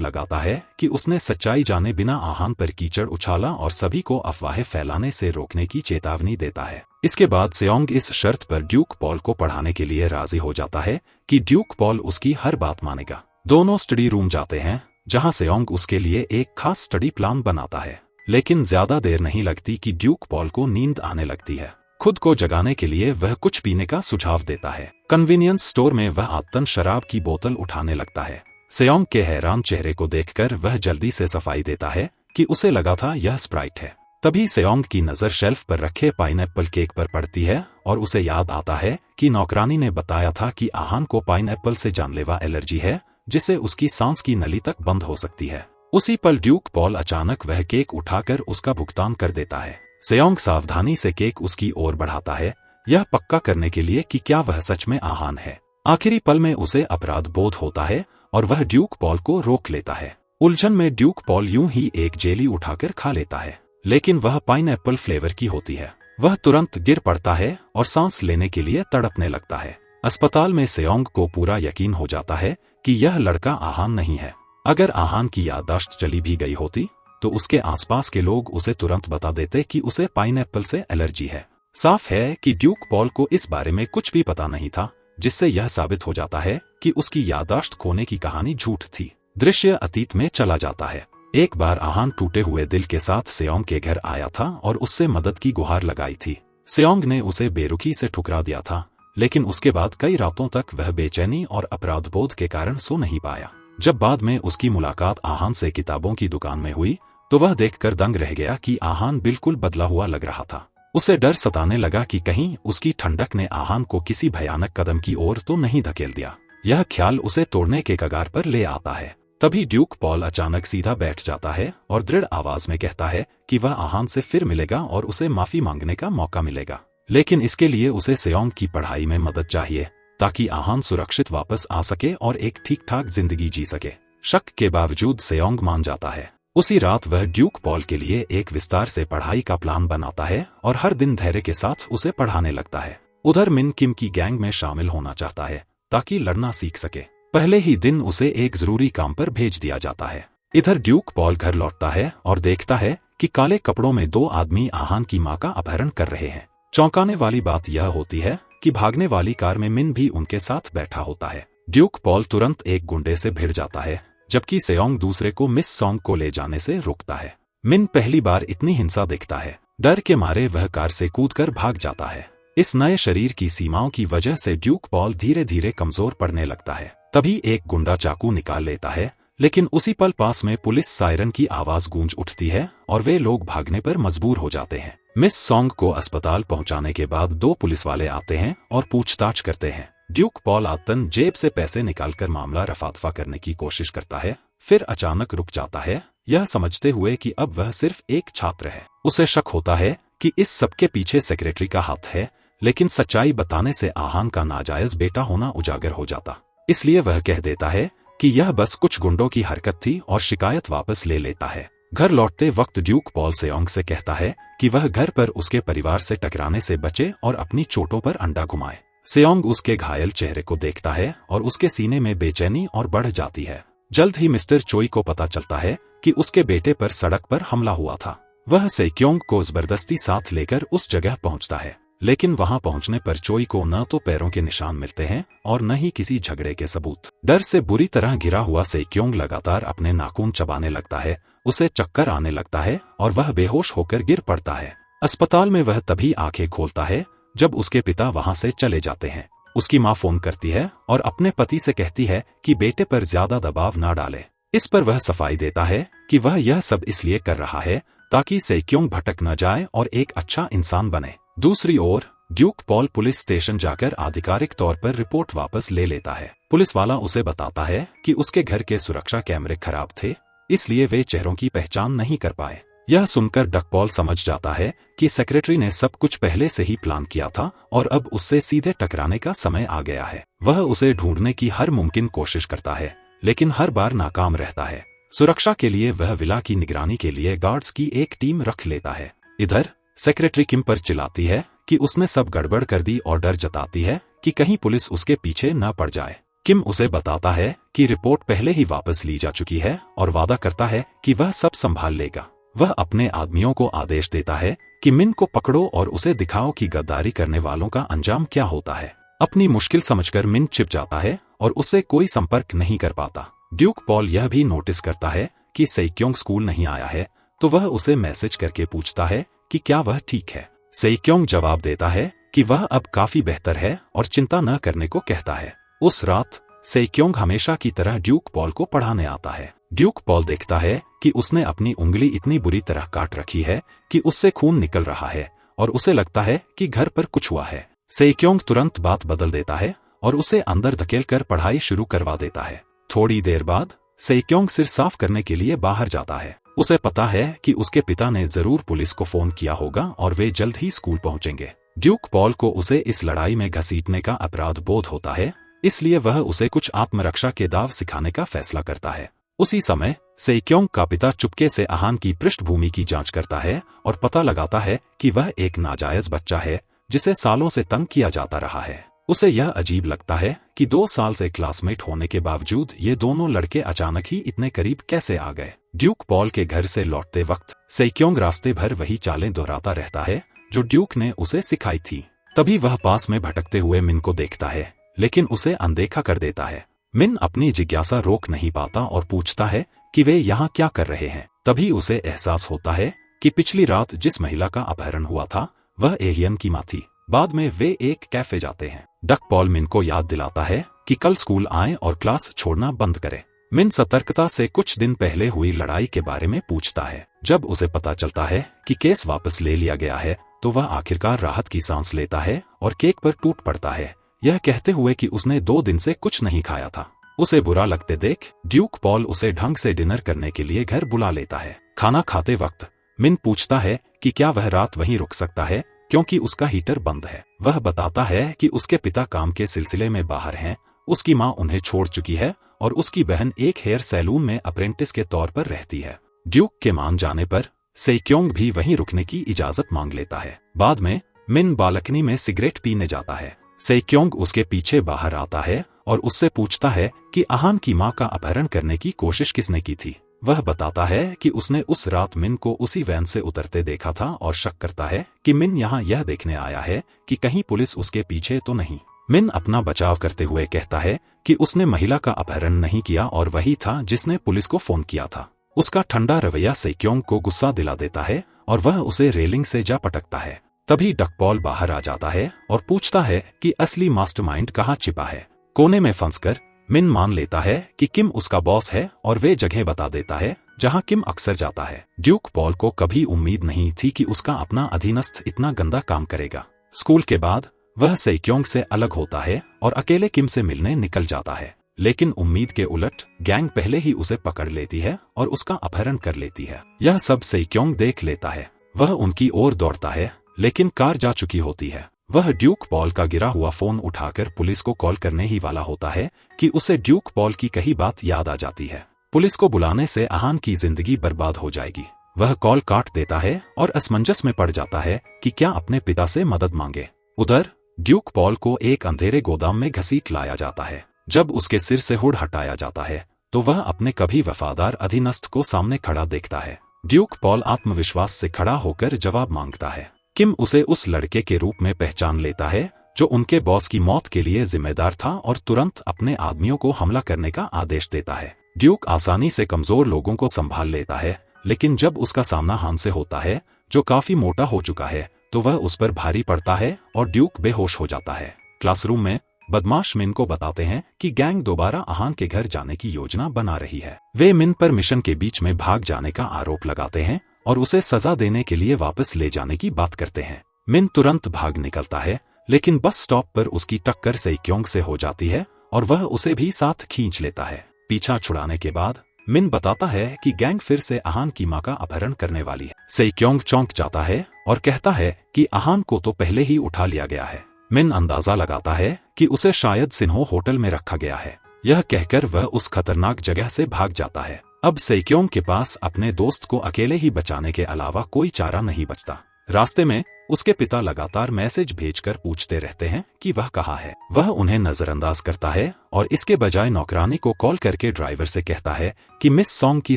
लगाता है कि उसने सच्चाई जाने बिना आहान पर कीचड़ उछाला और सभी को अफवाहें फैलाने से रोकने की चेतावनी देता है। इसके बाद सेओंग इस शर्त पर ड्यूक पॉल को पढ़ाने के लिए राजी हो जाता है कि ड्यूक पॉल उसकी हर बात मानेगा। दोनों स्टडी रूम जाते हैं जहां सेओंग उसके लिए एक खास स्टडी प्लान बनाता है। लेकिन ज्यादा देर नहीं लगती कि ड्यूक पॉल को नींद आने लगती है। खुद को जगाने के लिए वह कुछ पीने का सुझाव देता है। कन्वीनियंस स्टोर में वह आदतन शराब की बोतल उठाने लगता है। सेओंग के हैरान चेहरे को देखकर वह जल्दी से सफाई देता है कि उसे लगा था यह स्प्राइट है। तभी सेओंग की नजर शेल्फ पर रखे पाइनएप्पल केक पर पड़ती है और उसे याद आता है कि नौकरानी ने बताया था कि आहान को पाइनएप्पल से जानलेवा एलर्जी है, जिससे उसकी सांस की नली तक बंद हो सकती है। उसी पल ड्यूक पॉल अचानक वह केक उठाकर उसका भुगतान कर देता है। सेओंग सावधानी से केक उसकी ओर बढ़ाता है, यह पक्का करने के लिए कि क्या वह सच में आहान है। आखिरी पल में उसे अपराध बोध होता है और वह ड्यूक पॉल को रोक लेता है। उलझन में ड्यूक पॉल यूं ही एक जेली उठाकर खा लेता है, लेकिन वह पाइनएप्पल फ्लेवर की होती है। वह तुरंत गिर पड़ता है और सांस लेने के लिए तड़पने लगता है। अस्पताल में सेओंग को पूरा यकीन हो जाता है कि यह लड़का आहान नहीं है। अगर आहान की याददाश्त चली भी गई होती तो उसके आसपास के लोग उसे तुरंत बता देते कि उसे पाइनएप्पल से एलर्जी है। साफ है कि ड्यूक पॉल को इस बारे में कुछ भी पता नहीं था, जिससे यह साबित हो जाता है कि उसकी याददाश्त खोने की कहानी झूठ थी। दृश्य अतीत में चला जाता है। एक बार आहान टूटे हुए दिल के साथ सेओंग के घर आया था और उससे मदद की गुहार लगाई थी। सेओंग ने उसे बेरुखी से ठुकरा दिया था, लेकिन उसके बाद कई रातों तक वह बेचैनी और अपराधबोध के कारण सो नहीं पाया। जब बाद में उसकी मुलाकात आहान से किताबों की दुकान में हुई तो वह देखकर दंग रह गया कि आहान बिल्कुल बदला हुआ लग रहा था। उसे डर सताने लगा कि कहीं उसकी ठंडक ने आहान को किसी भयानक कदम की ओर तो नहीं धकेल दिया। यह ख्याल उसे तोड़ने के कगार पर ले आता है। तभी ड्यूक पॉल अचानक सीधा बैठ जाता है और दृढ़ आवाज में कहता है कि वह आहान से फिर मिलेगा और उसे माफी मांगने का मौका मिलेगा, लेकिन इसके लिए उसे सेओंग की पढ़ाई में मदद चाहिए ताकि आहान सुरक्षित वापस आ सके और एक ठीक ठाक जिंदगी जी सके। शक के बावजूद सेओंग मान जाता है। उसी रात वह ड्यूक पॉल के लिए एक विस्तार से पढ़ाई का प्लान बनाता है और हर दिन धैर्य के साथ उसे पढ़ाने लगता है। उधर मिन किम की गैंग में शामिल होना चाहता है ताकि लड़ना सीख सके। पहले ही दिन उसे एक जरूरी काम पर भेज दिया जाता है। इधर ड्यूक पॉल घर लौटता है और देखता है कि काले कपड़ों में दो आदमी आहान की मां का अपहरण कर रहे हैं। चौंकाने वाली बात यह होती है कि भागने वाली कार में मिन भी उनके साथ बैठा होता है। ड्यूक पॉल तुरंत एक गुंडे से भिड़ जाता है, जबकि सेओंग दूसरे को मिस सॉन्ग को ले जाने से रोकता है। मिन पहली बार इतनी हिंसा देखता है। डर के मारे वह कार से कूदकर भाग जाता है। इस नए शरीर की सीमाओं की वजह से ड्यूक पॉल धीरे धीरे कमजोर पड़ने लगता है। तभी एक गुंडा चाकू निकाल लेता है, लेकिन उसी पल पास में पुलिस सायरन की आवाज गूंज उठती है और वे लोग भागने पर मजबूर हो जाते हैं। मिस सॉन्ग को अस्पताल पहुंचाने के बाद दो पुलिस वाले आते हैं और पूछताछ करते हैं। ड्यूक पॉल आतन जेब से पैसे निकालकर मामला रफादफा करने की कोशिश करता है, फिर अचानक रुक जाता है, यह समझते हुए कि अब वह सिर्फ एक छात्र है। उसे शक होता है कि इस सबके पीछे सेक्रेटरी का हाथ है, लेकिन सच्चाई बताने से आहान का नाजायज बेटा होना उजागर हो जाता। इसलिए वह कह देता है कि यह बस कुछ गुंडों की हरकत थी और शिकायत वापस ले लेता है। घर लौटते वक्त ड्यूक पॉल सेओंग से कहता है कि वह घर पर उसके परिवार से टकराने से बचे और अपनी चोटों पर अंडा घुमाए। सेओंग उसके घायल चेहरे को देखता है और उसके सीने में बेचैनी और बढ़ जाती है। जल्द ही मिस्टर चोई को पता चलता है कि उसके बेटे पर सड़क पर हमला हुआ था। वह सेक्योंग को जबरदस्ती साथ लेकर उस जगह पहुंचता है, लेकिन वहां पहुंचने पर चोई को न तो पैरों के निशान मिलते हैं और न ही किसी झगड़े के सबूत। डर से बुरी तरह घिरा हुआ सेक्योंग लगातार अपने नाखून चबाने लगता है, उसे चक्कर आने लगता है और वह बेहोश होकर गिर पड़ता है। अस्पताल में वह तभी आंखें खोलता है जब उसके पिता वहां से चले जाते हैं। उसकी मां फोन करती है और अपने पति से कहती है कि बेटे पर ज्यादा दबाव ना डाले। इस पर वह सफाई देता है कि वह यह सब इसलिए कर रहा है ताकि सेक्योंग भटक न जाए और एक अच्छा इंसान बने। दूसरी ओर ड्यूक पॉल पुलिस स्टेशन जाकर आधिकारिक तौर पर रिपोर्ट वापस ले लेता है। पुलिस वाला उसे बताता है कि उसके घर के सुरक्षा कैमरे खराब थे, इसलिए वे चेहरों की पहचान नहीं कर पाए। यह सुनकर डक पॉल समझ जाता है कि सेक्रेटरी ने सब कुछ पहले से ही प्लान किया था और अब उससे सीधे टकराने का समय आ गया है। वह उसे ढूंढने की हर मुमकिन कोशिश करता है, लेकिन हर बार नाकाम रहता है। सुरक्षा के लिए वह विला की निगरानी के लिए गार्ड्स की एक टीम रख लेता है। इधर सेक्रेटरी किम पर चिल्लाती है कि उसने सब गड़बड़ कर दी और डर जताती है कि कहीं पुलिस उसके पीछे न पड़ जाए। किम उसे बताता है कि रिपोर्ट पहले ही वापस ली जा चुकी है और वादा करता है कि वह सब संभाल लेगा। वह अपने आदमियों को आदेश देता है कि मिन को पकड़ो और उसे दिखाओ कि गद्दारी करने वालों का अंजाम क्या होता है। अपनी मुश्किल समझकर मिन छिप जाता है और उससे कोई संपर्क नहीं कर पाता। ड्यूक पॉल यह भी नोटिस करता है कि सेक्योंग स्कूल नहीं आया है, तो वह उसे मैसेज करके पूछता है कि क्या वह ठीक है। सेक्योंग जवाब देता है कि वह अब काफी बेहतर है और चिंता न करने को कहता है। उस रात सेक्योंग हमेशा की तरह ड्यूक पॉल को पढ़ाने आता है। ड्यूक पॉल देखता है कि उसने अपनी उंगली इतनी बुरी तरह काट रखी है कि उससे खून निकल रहा है और उसे लगता है कि घर पर कुछ हुआ है। सेक्योंग तुरंत बात बदल देता है और उसे अंदर धकेलकर पढ़ाई शुरू करवा देता है। थोड़ी देर बाद सेक्योंग सिर साफ करने के लिए बाहर जाता है। उसे पता है कि उसके पिता ने जरूर पुलिस को फोन किया होगा और वे जल्द ही स्कूल पहुंचेंगे। ड्यूक पॉल को उसे इस लड़ाई में घसीटने का अपराध बोध होता है, इसलिए वह उसे कुछ आत्मरक्षा के दाव सिखाने का फैसला करता है। उसी समय सेक्योंग का पिता चुपके से आहान की पृष्ठभूमि की जांच करता है और पता लगाता है कि वह एक नाजायज बच्चा है जिसे सालों से तंग किया जाता रहा है। उसे यह अजीब लगता है कि 2 साल से क्लासमेट होने के बावजूद ये दोनों लड़के अचानक ही इतने करीब कैसे आ गए। ड्यूक पॉल के घर से लौटते वक्त सेक्योंग रास्ते भर वही चालें दोहराता रहता है जो ड्यूक ने उसे सिखाई थी। तभी वह पास में भटकते हुए मिन को देखता है, लेकिन उसे अनदेखा कर देता है। मिन अपनी जिज्ञासा रोक नहीं पाता और पूछता है कि वे यहाँ क्या कर रहे हैं। तभी उसे एहसास होता है कि पिछली रात जिस महिला का अपहरण हुआ था वह एहियन की मां थी। बाद में वे एक कैफे जाते हैं। डक पॉल मिन को याद दिलाता है कि कल स्कूल आए और क्लास छोड़ना बंद करे। मिन सतर्कता से कुछ दिन पहले हुई लड़ाई के बारे में पूछता है। जब उसे पता चलता है कि केस वापस ले लिया गया है तो वह आखिरकार राहत की सांस लेता है और केक पर टूट पड़ता है, यह कहते हुए कि उसने 2 दिन से कुछ नहीं खाया था। उसे बुरा लगते देख ड्यूक पॉल उसे ढंग से डिनर करने के लिए घर बुला लेता है। खाना खाते वक्त मिन पूछता है कि क्या वह रात वहीं रुक सकता है क्योंकि उसका हीटर बंद है। वह बताता है कि उसके पिता काम के सिलसिले में बाहर हैं, उसकी मां उन्हें छोड़ चुकी है और उसकी बहन एक हेयर सैलून में अप्रेंटिस के तौर पर रहती है। ड्यूक के मान जाने पर सेक्योंग भी वहीं रुकने की इजाजत मांग लेता है। बाद में मिन बालकनी में सिगरेट पीने जाता है। सेक्योंग उसके पीछे बाहर आता है और उससे पूछता है कि आहान की मां का अपहरण करने की कोशिश किसने की थी। वह बताता है कि उसने उस रात मिन को उसी वैन से उतरते देखा था और शक करता है कि मिन यहाँ यह देखने आया है कि कहीं पुलिस उसके पीछे तो नहीं। मिन अपना बचाव करते हुए कहता है कि उसने महिला का अपहरण नहीं किया और वही था जिसने पुलिस को फोन किया था। उसका ठंडा रवैया सेक्योंग को गुस्सा दिला देता है और वह उसे रेलिंग से जा पटकता है। तभी डक पॉल बाहर आ जाता है और पूछता है कि असली मास्टरमाइंड कहाँ छिपा है। कोने में फंसकर मिन मान लेता है कि किम उसका बॉस है और वे जगह बता देता है जहां किम अक्सर जाता है। ड्यूक पॉल को कभी उम्मीद नहीं थी कि उसका अपना अधीनस्थ इतना गंदा काम करेगा। स्कूल के बाद वह सेक्योंग से अलग होता है और अकेले किम से मिलने निकल जाता है, लेकिन उम्मीद के उलट गैंग पहले ही उसे पकड़ लेती है और उसका अपहरण कर लेती है। यह सब सेक्योंग देख लेता है। वह उनकी ओर दौड़ता है, लेकिन कार जा चुकी होती है। वह ड्यूक पॉल का गिरा हुआ फोन उठाकर पुलिस को कॉल करने ही वाला होता है कि उसे ड्यूक पॉल की कही बात याद आ जाती है। पुलिस को बुलाने से आहान की जिंदगी बर्बाद हो जाएगी। वह कॉल काट देता है और असमंजस में पड़ जाता है कि क्या अपने पिता से मदद मांगे। उधर ड्यूक पॉल को एक अंधेरे गोदाम में घसीट लाया जाता है। जब उसके सिर से हुड हटाया जाता है तो वह अपने कभी वफादार अधीनस्थ को सामने खड़ा देखता है। ड्यूक पॉल आत्मविश्वास से खड़ा होकर जवाब मांगता है। किम उसे उस लड़के के रूप में पहचान लेता है जो उनके बॉस की मौत के लिए जिम्मेदार था और तुरंत अपने आदमियों को हमला करने का आदेश देता है। ड्यूक आसानी से कमजोर लोगों को संभाल लेता है, लेकिन जब उसका सामना हान से होता है जो काफी मोटा हो चुका है तो वह उस पर भारी पड़ता है और ड्यूक बेहोश हो जाता है। क्लासरूम में बदमाश मिन को बताते हैं कि गैंग दोबारा आहान के घर जाने की योजना बना रही है। वे मिन पर मिशन के बीच में भाग जाने का आरोप लगाते हैं और उसे सजा देने के लिए वापस ले जाने की बात करते हैं। मिन तुरंत भाग निकलता है, लेकिन बस स्टॉप पर उसकी टक्कर सेक्योंग से हो जाती है और वह उसे भी साथ खींच लेता है। पीछा छुड़ाने के बाद मिन बताता है कि गैंग फिर से आहान की मां का अपहरण करने वाली है। सेक्योंग चौंक जाता है और कहता है कि आहान को तो पहले ही उठा लिया गया है। मिन अंदाजा लगाता है कि उसे शायद सिन्हो होटल में रखा गया है। यह कहकर वह उस खतरनाक जगह से भाग जाता है। अब सेक्योंग के पास अपने दोस्त को अकेले ही बचाने के अलावा कोई चारा नहीं बचता। रास्ते में उसके पिता लगातार मैसेज भेजकर पूछते रहते हैं कि वह कहाँ है। वह उन्हें नजरअंदाज करता है और इसके बजाय नौकरानी को कॉल करके ड्राइवर से कहता है कि मिस सॉन्ग की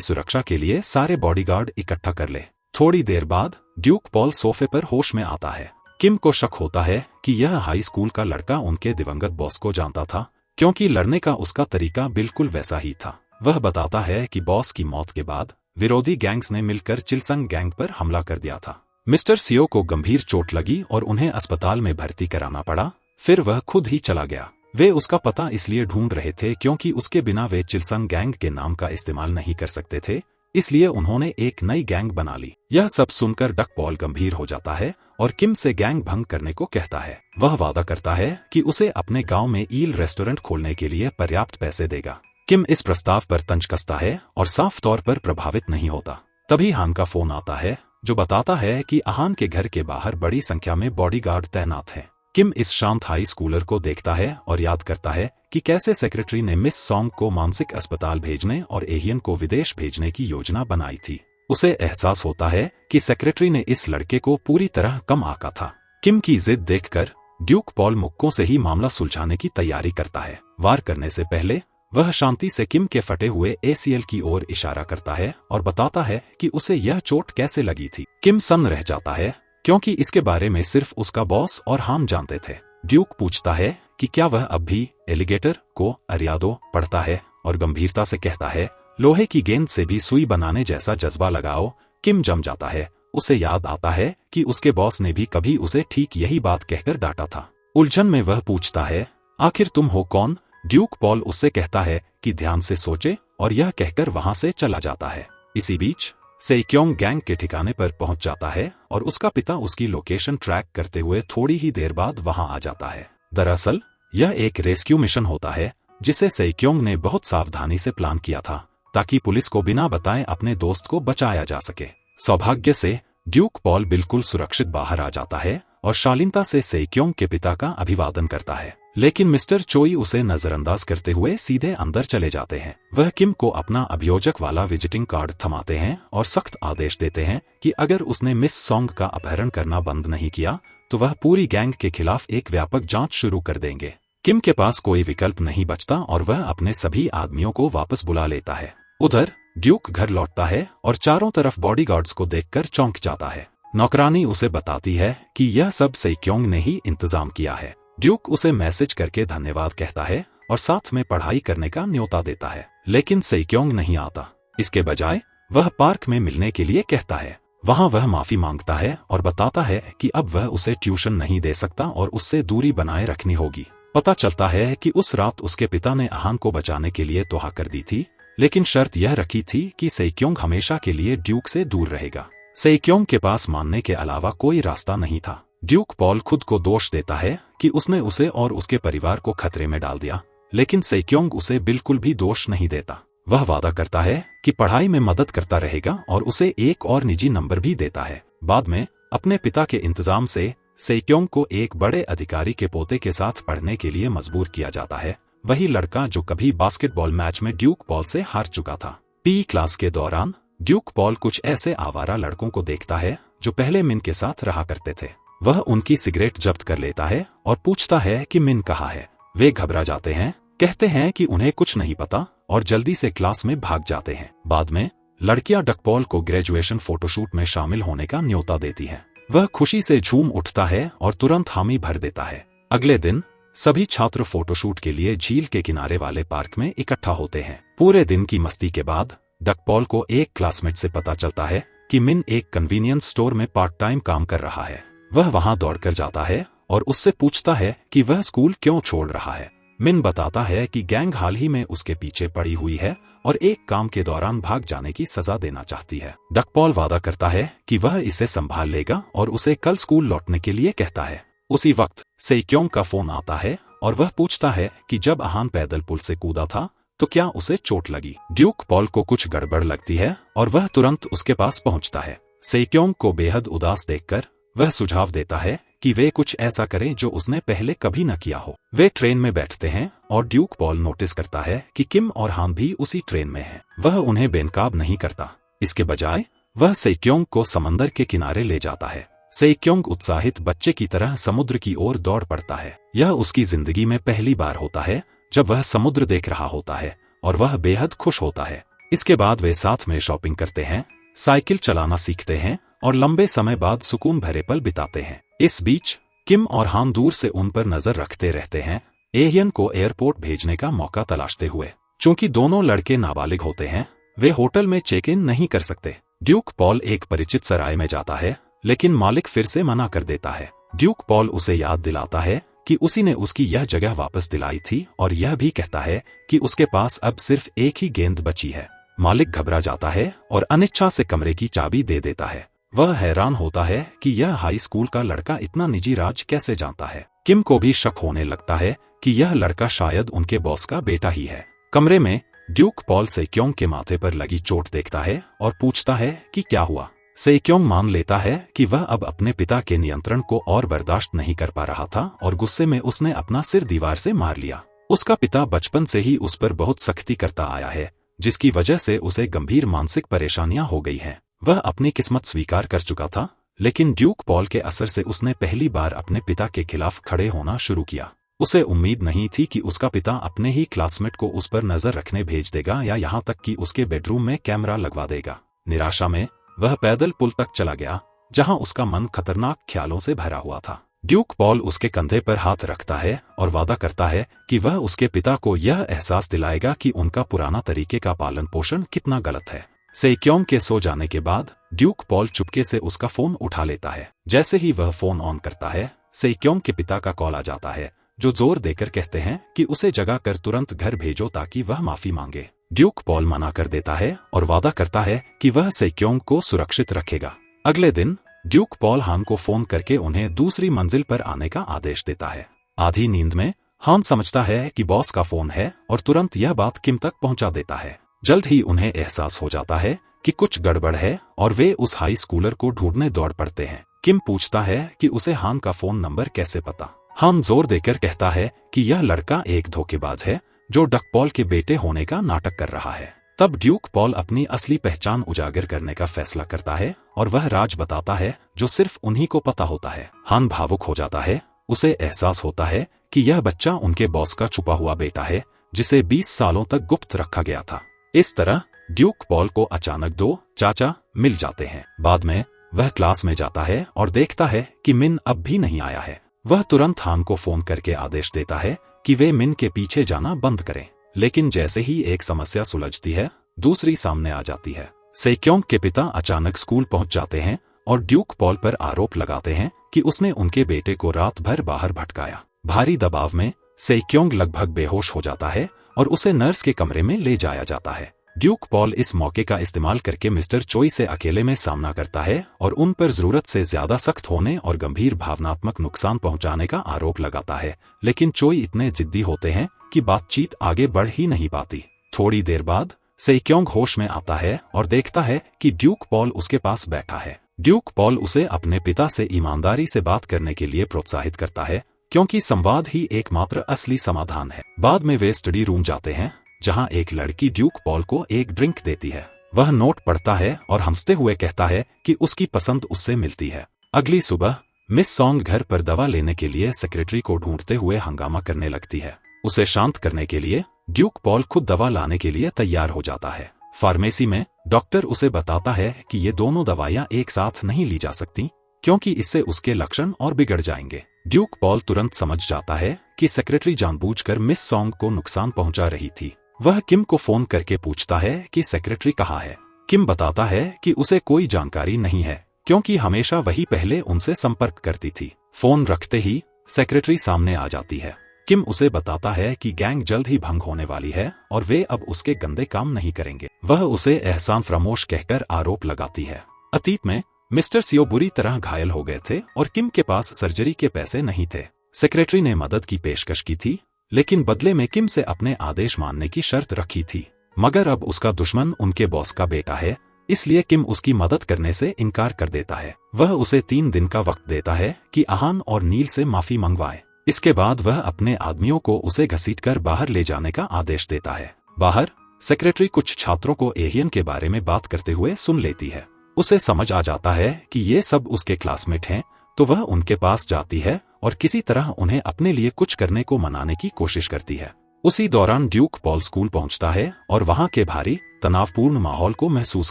सुरक्षा के लिए सारे बॉडीगार्ड इकट्ठा कर ले। थोड़ी देर बाद ड्यूक पॉल सोफे पर होश में आता है। किम को शक होता है कि यह हाई स्कूल का लड़का उनके दिवंगत बॉस को जानता था, क्योंकि लड़ने का उसका तरीका बिल्कुल वैसा ही था। वह बताता है कि बॉस की मौत के बाद विरोधी गैंग्स ने मिलकर चिलसंग गैंग पर हमला कर दिया था। मिस्टर सियो को गंभीर चोट लगी और उन्हें अस्पताल में भर्ती कराना पड़ा। फिर वह खुद ही चला गया। वे उसका पता इसलिए ढूंढ रहे थे क्योंकि उसके बिना वे चिलसंग गैंग के नाम का इस्तेमाल नहीं कर सकते थे, इसलिए उन्होंने एक नई गैंग बना ली। यह सब सुनकर डक पॉल गंभीर हो जाता है और किम से गैंग भंग करने को कहता है। वह वादा करता है कि उसे अपने गांव में ईल रेस्टोरेंट खोलने के लिए पर्याप्त पैसे देगा। किम इस प्रस्ताव पर तंज कसता है और साफ तौर पर प्रभावित नहीं होता। तभी हान का फोन आता है जो बताता है कि अहान के घर के बाहर बड़ी संख्या में बॉडीगार्ड तैनात हैं। किम इस शांत हाई स्कूलर को देखता है और याद करता है कि कैसे सेक्रेटरी ने मिस सॉन्ग को मानसिक अस्पताल भेजने और एहियन को विदेश भेजने की योजना बनाई थी। उसे एहसास होता है कि सेक्रेटरी ने इस लड़के को पूरी तरह कम आंका था। किम की जिद देखकर ड्यूक पॉल मुक्कों से ही मामला सुलझाने की तैयारी करता है। वार करने से पहले वह शांति से किम के फटे हुए ACL की ओर इशारा करता है और बताता है कि उसे यह चोट कैसे लगी थी। किम सन्न रह जाता है क्योंकि इसके बारे में सिर्फ उसका बॉस और हान जानते थे। ड्यूक पूछता है कि क्या वह अब भी एलिगेटर को अरियादो पढ़ता है और गंभीरता से कहता है, लोहे की गेंद से भी सुई बनाने जैसा जज्बा लगाओ। किम जम जाता है। उसे याद आता है कि उसके बॉस ने भी कभी उसे ठीक यही बात कहकर डांटा था। उलझन में वह पूछता है, आखिर तुम हो कौन? ड्यूक पॉल उससे कहता है कि ध्यान से सोचे और यह कहकर वहां से चला जाता है। इसी बीच सेक्योंग गैंग के ठिकाने पर पहुंच जाता है और उसका पिता उसकी लोकेशन ट्रैक करते हुए थोड़ी ही देर बाद वहां आ जाता है। दरअसल यह एक रेस्क्यू मिशन होता है जिसे सेक्योंग ने बहुत सावधानी से प्लान किया था ताकि पुलिस को बिना बताए अपने दोस्त को बचाया जा सके। सौभाग्य से ड्यूक पॉल बिल्कुल सुरक्षित बाहर आ जाता है और शालीनता से सेक्योंग के पिता का अभिवादन करता है, लेकिन मिस्टर चोई उसे नजरअंदाज करते हुए सीधे अंदर चले जाते हैं। वह किम को अपना अभियोजक वाला विजिटिंग कार्ड थमाते हैं और सख्त आदेश देते हैं कि अगर उसने मिस सॉन्ग का अपहरण करना बंद नहीं किया तो वह पूरी गैंग के खिलाफ एक व्यापक जांच शुरू कर देंगे। किम के पास कोई विकल्प नहीं बचता और वह अपने सभी आदमियों को वापस बुला लेता है। उधर ड्यूक घर लौटता है और चारों तरफ बॉडीगार्ड्स को देखकर चौंक जाता है। नौकरानी उसे बताती है कि यह सब सेक्योंग ने ही इंतजाम किया है। ड्यूक उसे मैसेज करके धन्यवाद कहता है और साथ में पढ़ाई करने का न्योता देता है, लेकिन सेक्योंग नहीं आता। इसके बजाय वह पार्क में मिलने के लिए कहता है। वहां वह माफी मांगता है और बताता है कि अब वह उसे ट्यूशन नहीं दे सकता और उससे दूरी बनाए रखनी होगी। पता चलता है कि उस रात उसके पिता ने अहान को बचाने के लिए तोहा कर दी थी, लेकिन शर्त यह रखी थी कि सेक्योंग हमेशा के लिए ड्यूक से दूर रहेगा। सेक्योंग के पास मानने के अलावा कोई रास्ता नहीं था। ड्यूक पॉल खुद को दोष देता है कि उसने उसे और उसके परिवार को खतरे में डाल दिया, लेकिन सेक्योंग उसे बिल्कुल भी दोष नहीं देता। वह वादा करता है कि पढ़ाई में मदद करता रहेगा और उसे एक और निजी नंबर भी देता है। बाद में अपने पिता के इंतजाम से सेक्योंग को एक बड़े अधिकारी के पोते के साथ पढ़ने के लिए मजबूर किया जाता है, वही लड़का जो कभी बास्केटबॉल मैच में ड्यूक पॉल से हार चुका था। PE क्लास के दौरान ड्यूक पॉल कुछ ऐसे आवारा लड़कों को देखता है जो पहले मिन के साथ रहा करते थे। वह उनकी सिगरेट जब्त कर लेता है और पूछता है कि मिन कहाँ है। वे घबरा जाते हैं, कहते हैं कि उन्हें कुछ नहीं पता और जल्दी से क्लास में भाग जाते हैं। बाद में लड़कियां डक पॉल को ग्रेजुएशन फोटोशूट में शामिल होने का न्योता देती हैं। वह खुशी से झूम उठता है और तुरंत हामी भर देता है। अगले दिन सभी छात्र फोटोशूट के लिए झील के किनारे वाले पार्क में इकट्ठा होते हैं। पूरे दिन की मस्ती के बाद डक पॉल को एक क्लासमेट से पता चलता है कि मिन एक कन्वीनियंस स्टोर में पार्ट टाइम काम कर रहा है। वह वहां दौड़कर जाता है और उससे पूछता है कि वह स्कूल क्यों छोड़ रहा है। मिन बताता है कि गैंग हाल ही में उसके पीछे पड़ी हुई है और एक काम के दौरान भाग जाने की सजा देना चाहती है। डक पॉल वादा करता है कि वह इसे संभाल लेगा और उसे कल स्कूल लौटने के लिए कहता है। उसी वक्त सेक्योंग का फोन आता है और वह पूछता है कि जब अहान पैदल पुल से कूदा था तो क्या उसे चोट लगी। ड्यूक पॉल को कुछ गड़बड़ लगती है और वह तुरंत उसके पास पहुंचता है। सेक्योंग को बेहद उदास देखकर वह सुझाव देता है कि वे कुछ ऐसा करें जो उसने पहले कभी न किया हो। वे ट्रेन में बैठते हैं और ड्यूक पॉल नोटिस करता है कि किम और हान भी उसी ट्रेन में हैं। वह उन्हें बेनकाब नहीं करता, इसके बजाय वह सेक्योंग को समंदर के किनारे ले जाता है। सेक्योंग उत्साहित बच्चे की तरह समुद्र की ओर दौड़ पड़ता है। यह उसकी जिंदगी में पहली बार होता है जब वह समुद्र देख रहा होता है और वह बेहद खुश होता है। इसके बाद वे साथ में शॉपिंग करते हैं, साइकिल चलाना सीखते हैं और लंबे समय बाद सुकून भरे पल बिताते हैं। इस बीच किम और हान दूर से उन पर नजर रखते रहते हैं, एहियन को एयरपोर्ट भेजने का मौका तलाशते हुए। चूंकि दोनों लड़के नाबालिग होते हैं, वे होटल में चेक इन नहीं कर सकते। ड्यूक पॉल एक परिचित सराय में जाता है, लेकिन मालिक फिर से मना कर देता है। ड्यूक पॉल उसे याद दिलाता है कि उसी ने उसकी यह जगह वापस दिलाई थी और यह भी कहता है कि उसके पास अब सिर्फ एक ही गेंद बची है। मालिक घबरा जाता है और अनिच्छा से कमरे की चाबी दे देता है। वह हैरान होता है कि यह हाई स्कूल का लड़का इतना निजी राज कैसे जानता है। किम को भी शक होने लगता है कि यह लड़का शायद उनके बॉस का बेटा ही है। कमरे में ड्यूक पॉल सेक्योंग के माथे पर लगी चोट देखता है और पूछता है कि क्या हुआ। सेक्योंग मान लेता है कि वह अब अपने पिता के नियंत्रण को और बर्दाश्त नहीं कर पा रहा था और गुस्से में उसने अपना सिर दीवार से मार लिया। उसका पिता बचपन से ही उस पर बहुत सख्ती करता आया है, जिसकी वजह से उसे गंभीर मानसिक परेशानियां हो गई हैं। वह अपनी किस्मत स्वीकार कर चुका था, लेकिन ड्यूक पॉल के असर से उसने पहली बार अपने पिता के खिलाफ खड़े होना शुरू किया। उसे उम्मीद नहीं थी कि उसका पिता अपने ही क्लासमेट को उस पर नजर रखने भेज देगा या यहाँ तक कि उसके बेडरूम में कैमरा लगवा देगा। निराशा में वह पैदल पुल तक चला गया, जहां उसका मन खतरनाक ख्यालों से भरा हुआ था। ड्यूक पॉल उसके कंधे पर हाथ रखता है और वादा करता है कि वह उसके पिता को यह एहसास दिलाएगा कि उनका पुराना तरीके का पालन पोषण कितना गलत है। सेक्योंग के सो जाने के बाद ड्यूक पॉल चुपके से उसका फोन उठा लेता है। जैसे ही वह फोन ऑन करता है, सेक्योंग के पिता का कॉल आ जाता है, जो जोर देकर कहते हैं कि उसे जगा कर तुरंत घर भेजो ताकि वह माफी मांगे। ड्यूक पॉल मना कर देता है और वादा करता है कि वह सेक्योंग को सुरक्षित रखेगा। अगले दिन ड्यूक पॉल हान को फोन करके उन्हें दूसरी मंजिल पर आने का आदेश देता है। आधी नींद में हान समझता है कि बॉस का फोन है और तुरंत यह बात किम तक पहुंचा देता है। जल्द ही उन्हें एहसास हो जाता है कि कुछ गड़बड़ है और वे उस हाई स्कूलर को ढूंढने दौड़ पड़ते हैं। किम पूछता है कि उसे हान का फोन नंबर कैसे पता। हान जोर देकर कहता है कि यह लड़का एक धोखेबाज है जो डक पॉल के बेटे होने का नाटक कर रहा है। तब ड्यूक पॉल अपनी असली पहचान उजागर करने का फैसला करता है और वह राज बताता है जो सिर्फ उन्हीं को पता होता है। हान भावुक हो जाता है। उसे एहसास होता है कि यह बच्चा उनके बॉस का छुपा हुआ बेटा है, जिसे 20 सालों तक गुप्त रखा गया था। इस तरह ड्यूक पॉल को अचानक दो चाचा मिल जाते हैं। बाद में वह क्लास में जाता है और देखता है कि मिन अब भी नहीं आया है। वह तुरंत हान को फोन करके आदेश देता है कि वे मिन के पीछे जाना बंद करें। लेकिन जैसे ही एक समस्या सुलझती है, दूसरी सामने आ जाती है। सेक्योंग के पिता अचानक स्कूल पहुंच जाते हैं और ड्यूक पॉल पर आरोप लगाते हैं कि उसने उनके बेटे को रात भर बाहर भटकाया। भारी दबाव में सेक्योंग लगभग बेहोश हो जाता है और उसे नर्स के कमरे में ले जाया जाता है। ड्यूक पॉल इस मौके का इस्तेमाल करके मिस्टर चोई से अकेले में सामना करता है और उन पर जरूरत से ज्यादा सख्त होने और गंभीर भावनात्मक नुकसान पहुंचाने का आरोप लगाता है, लेकिन चोई इतने जिद्दी होते हैं कि बातचीत आगे बढ़ ही नहीं पाती। थोड़ी देर बाद सेक्योंग होश में आता है और देखता है कि ड्यूक पॉल उसके पास बैठा है। ड्यूक पॉल उसे अपने पिता से ईमानदारी से बात करने के लिए प्रोत्साहित करता है, क्योंकि संवाद ही एकमात्र असली समाधान है। बाद में वे स्टडी रूम जाते हैं, जहां एक लड़की ड्यूक पॉल को एक ड्रिंक देती है। वह नोट पढ़ता है और हंसते हुए कहता है कि उसकी पसंद उससे मिलती है। अगली सुबह मिस सॉन्ग घर पर दवा लेने के लिए सेक्रेटरी को ढूंढते हुए हंगामा करने लगती है। उसे शांत करने के लिए ड्यूक पॉल खुद दवा लाने के लिए तैयार हो जाता है। फार्मेसी में डॉक्टर उसे बताता है कि ये दोनों दवाइयां एक साथ नहीं ली जा सकती, क्योंकि इससे उसके लक्षण और बिगड़ जाएंगे। ड्यूक पॉल तुरंत समझ जाता है कि सेक्रेटरी जानबूझकर मिस सॉन्ग को नुकसान पहुंचा रही थी। वह किम को फोन करके पूछता है कि सेक्रेटरी कहाँ है। किम बताता है कि उसे कोई जानकारी नहीं है, क्योंकि हमेशा वही पहले उनसे संपर्क करती थी। फोन रखते ही सेक्रेटरी सामने आ जाती है। किम उसे बताता है कि गैंग जल्द ही भंग होने वाली है और वे अब उसके गंदे काम नहीं करेंगे। वह उसे एहसान फरामोश कहकर आरोप लगाती है। अतीत में मिस्टर सियो बुरी तरह घायल हो गए थे और किम के पास सर्जरी के पैसे नहीं थे। सेक्रेटरी ने मदद की पेशकश की थी, लेकिन बदले में किम से अपने आदेश मानने की शर्त रखी थी। मगर अब उसका दुश्मन उनके बॉस का बेटा है, इसलिए किम उसकी मदद करने से इनकार कर देता है। वह उसे 3 दिन का वक्त देता है कि आहान और नील से माफी मंगवाए। इसके बाद वह अपने आदमियों को उसे घसीटकर बाहर ले जाने का आदेश देता है। बाहर सेक्रेटरी कुछ छात्रों को एहियन के बारे में बात करते हुए सुन लेती है। उसे समझ आ जाता है कि ये सब उसके क्लासमेट हैं, तो वह उनके पास जाती है और किसी तरह उन्हें अपने लिए कुछ करने को मनाने की कोशिश करती है। उसी दौरान ड्यूक पॉल स्कूल पहुंचता है और वहां के भारी तनावपूर्ण माहौल को महसूस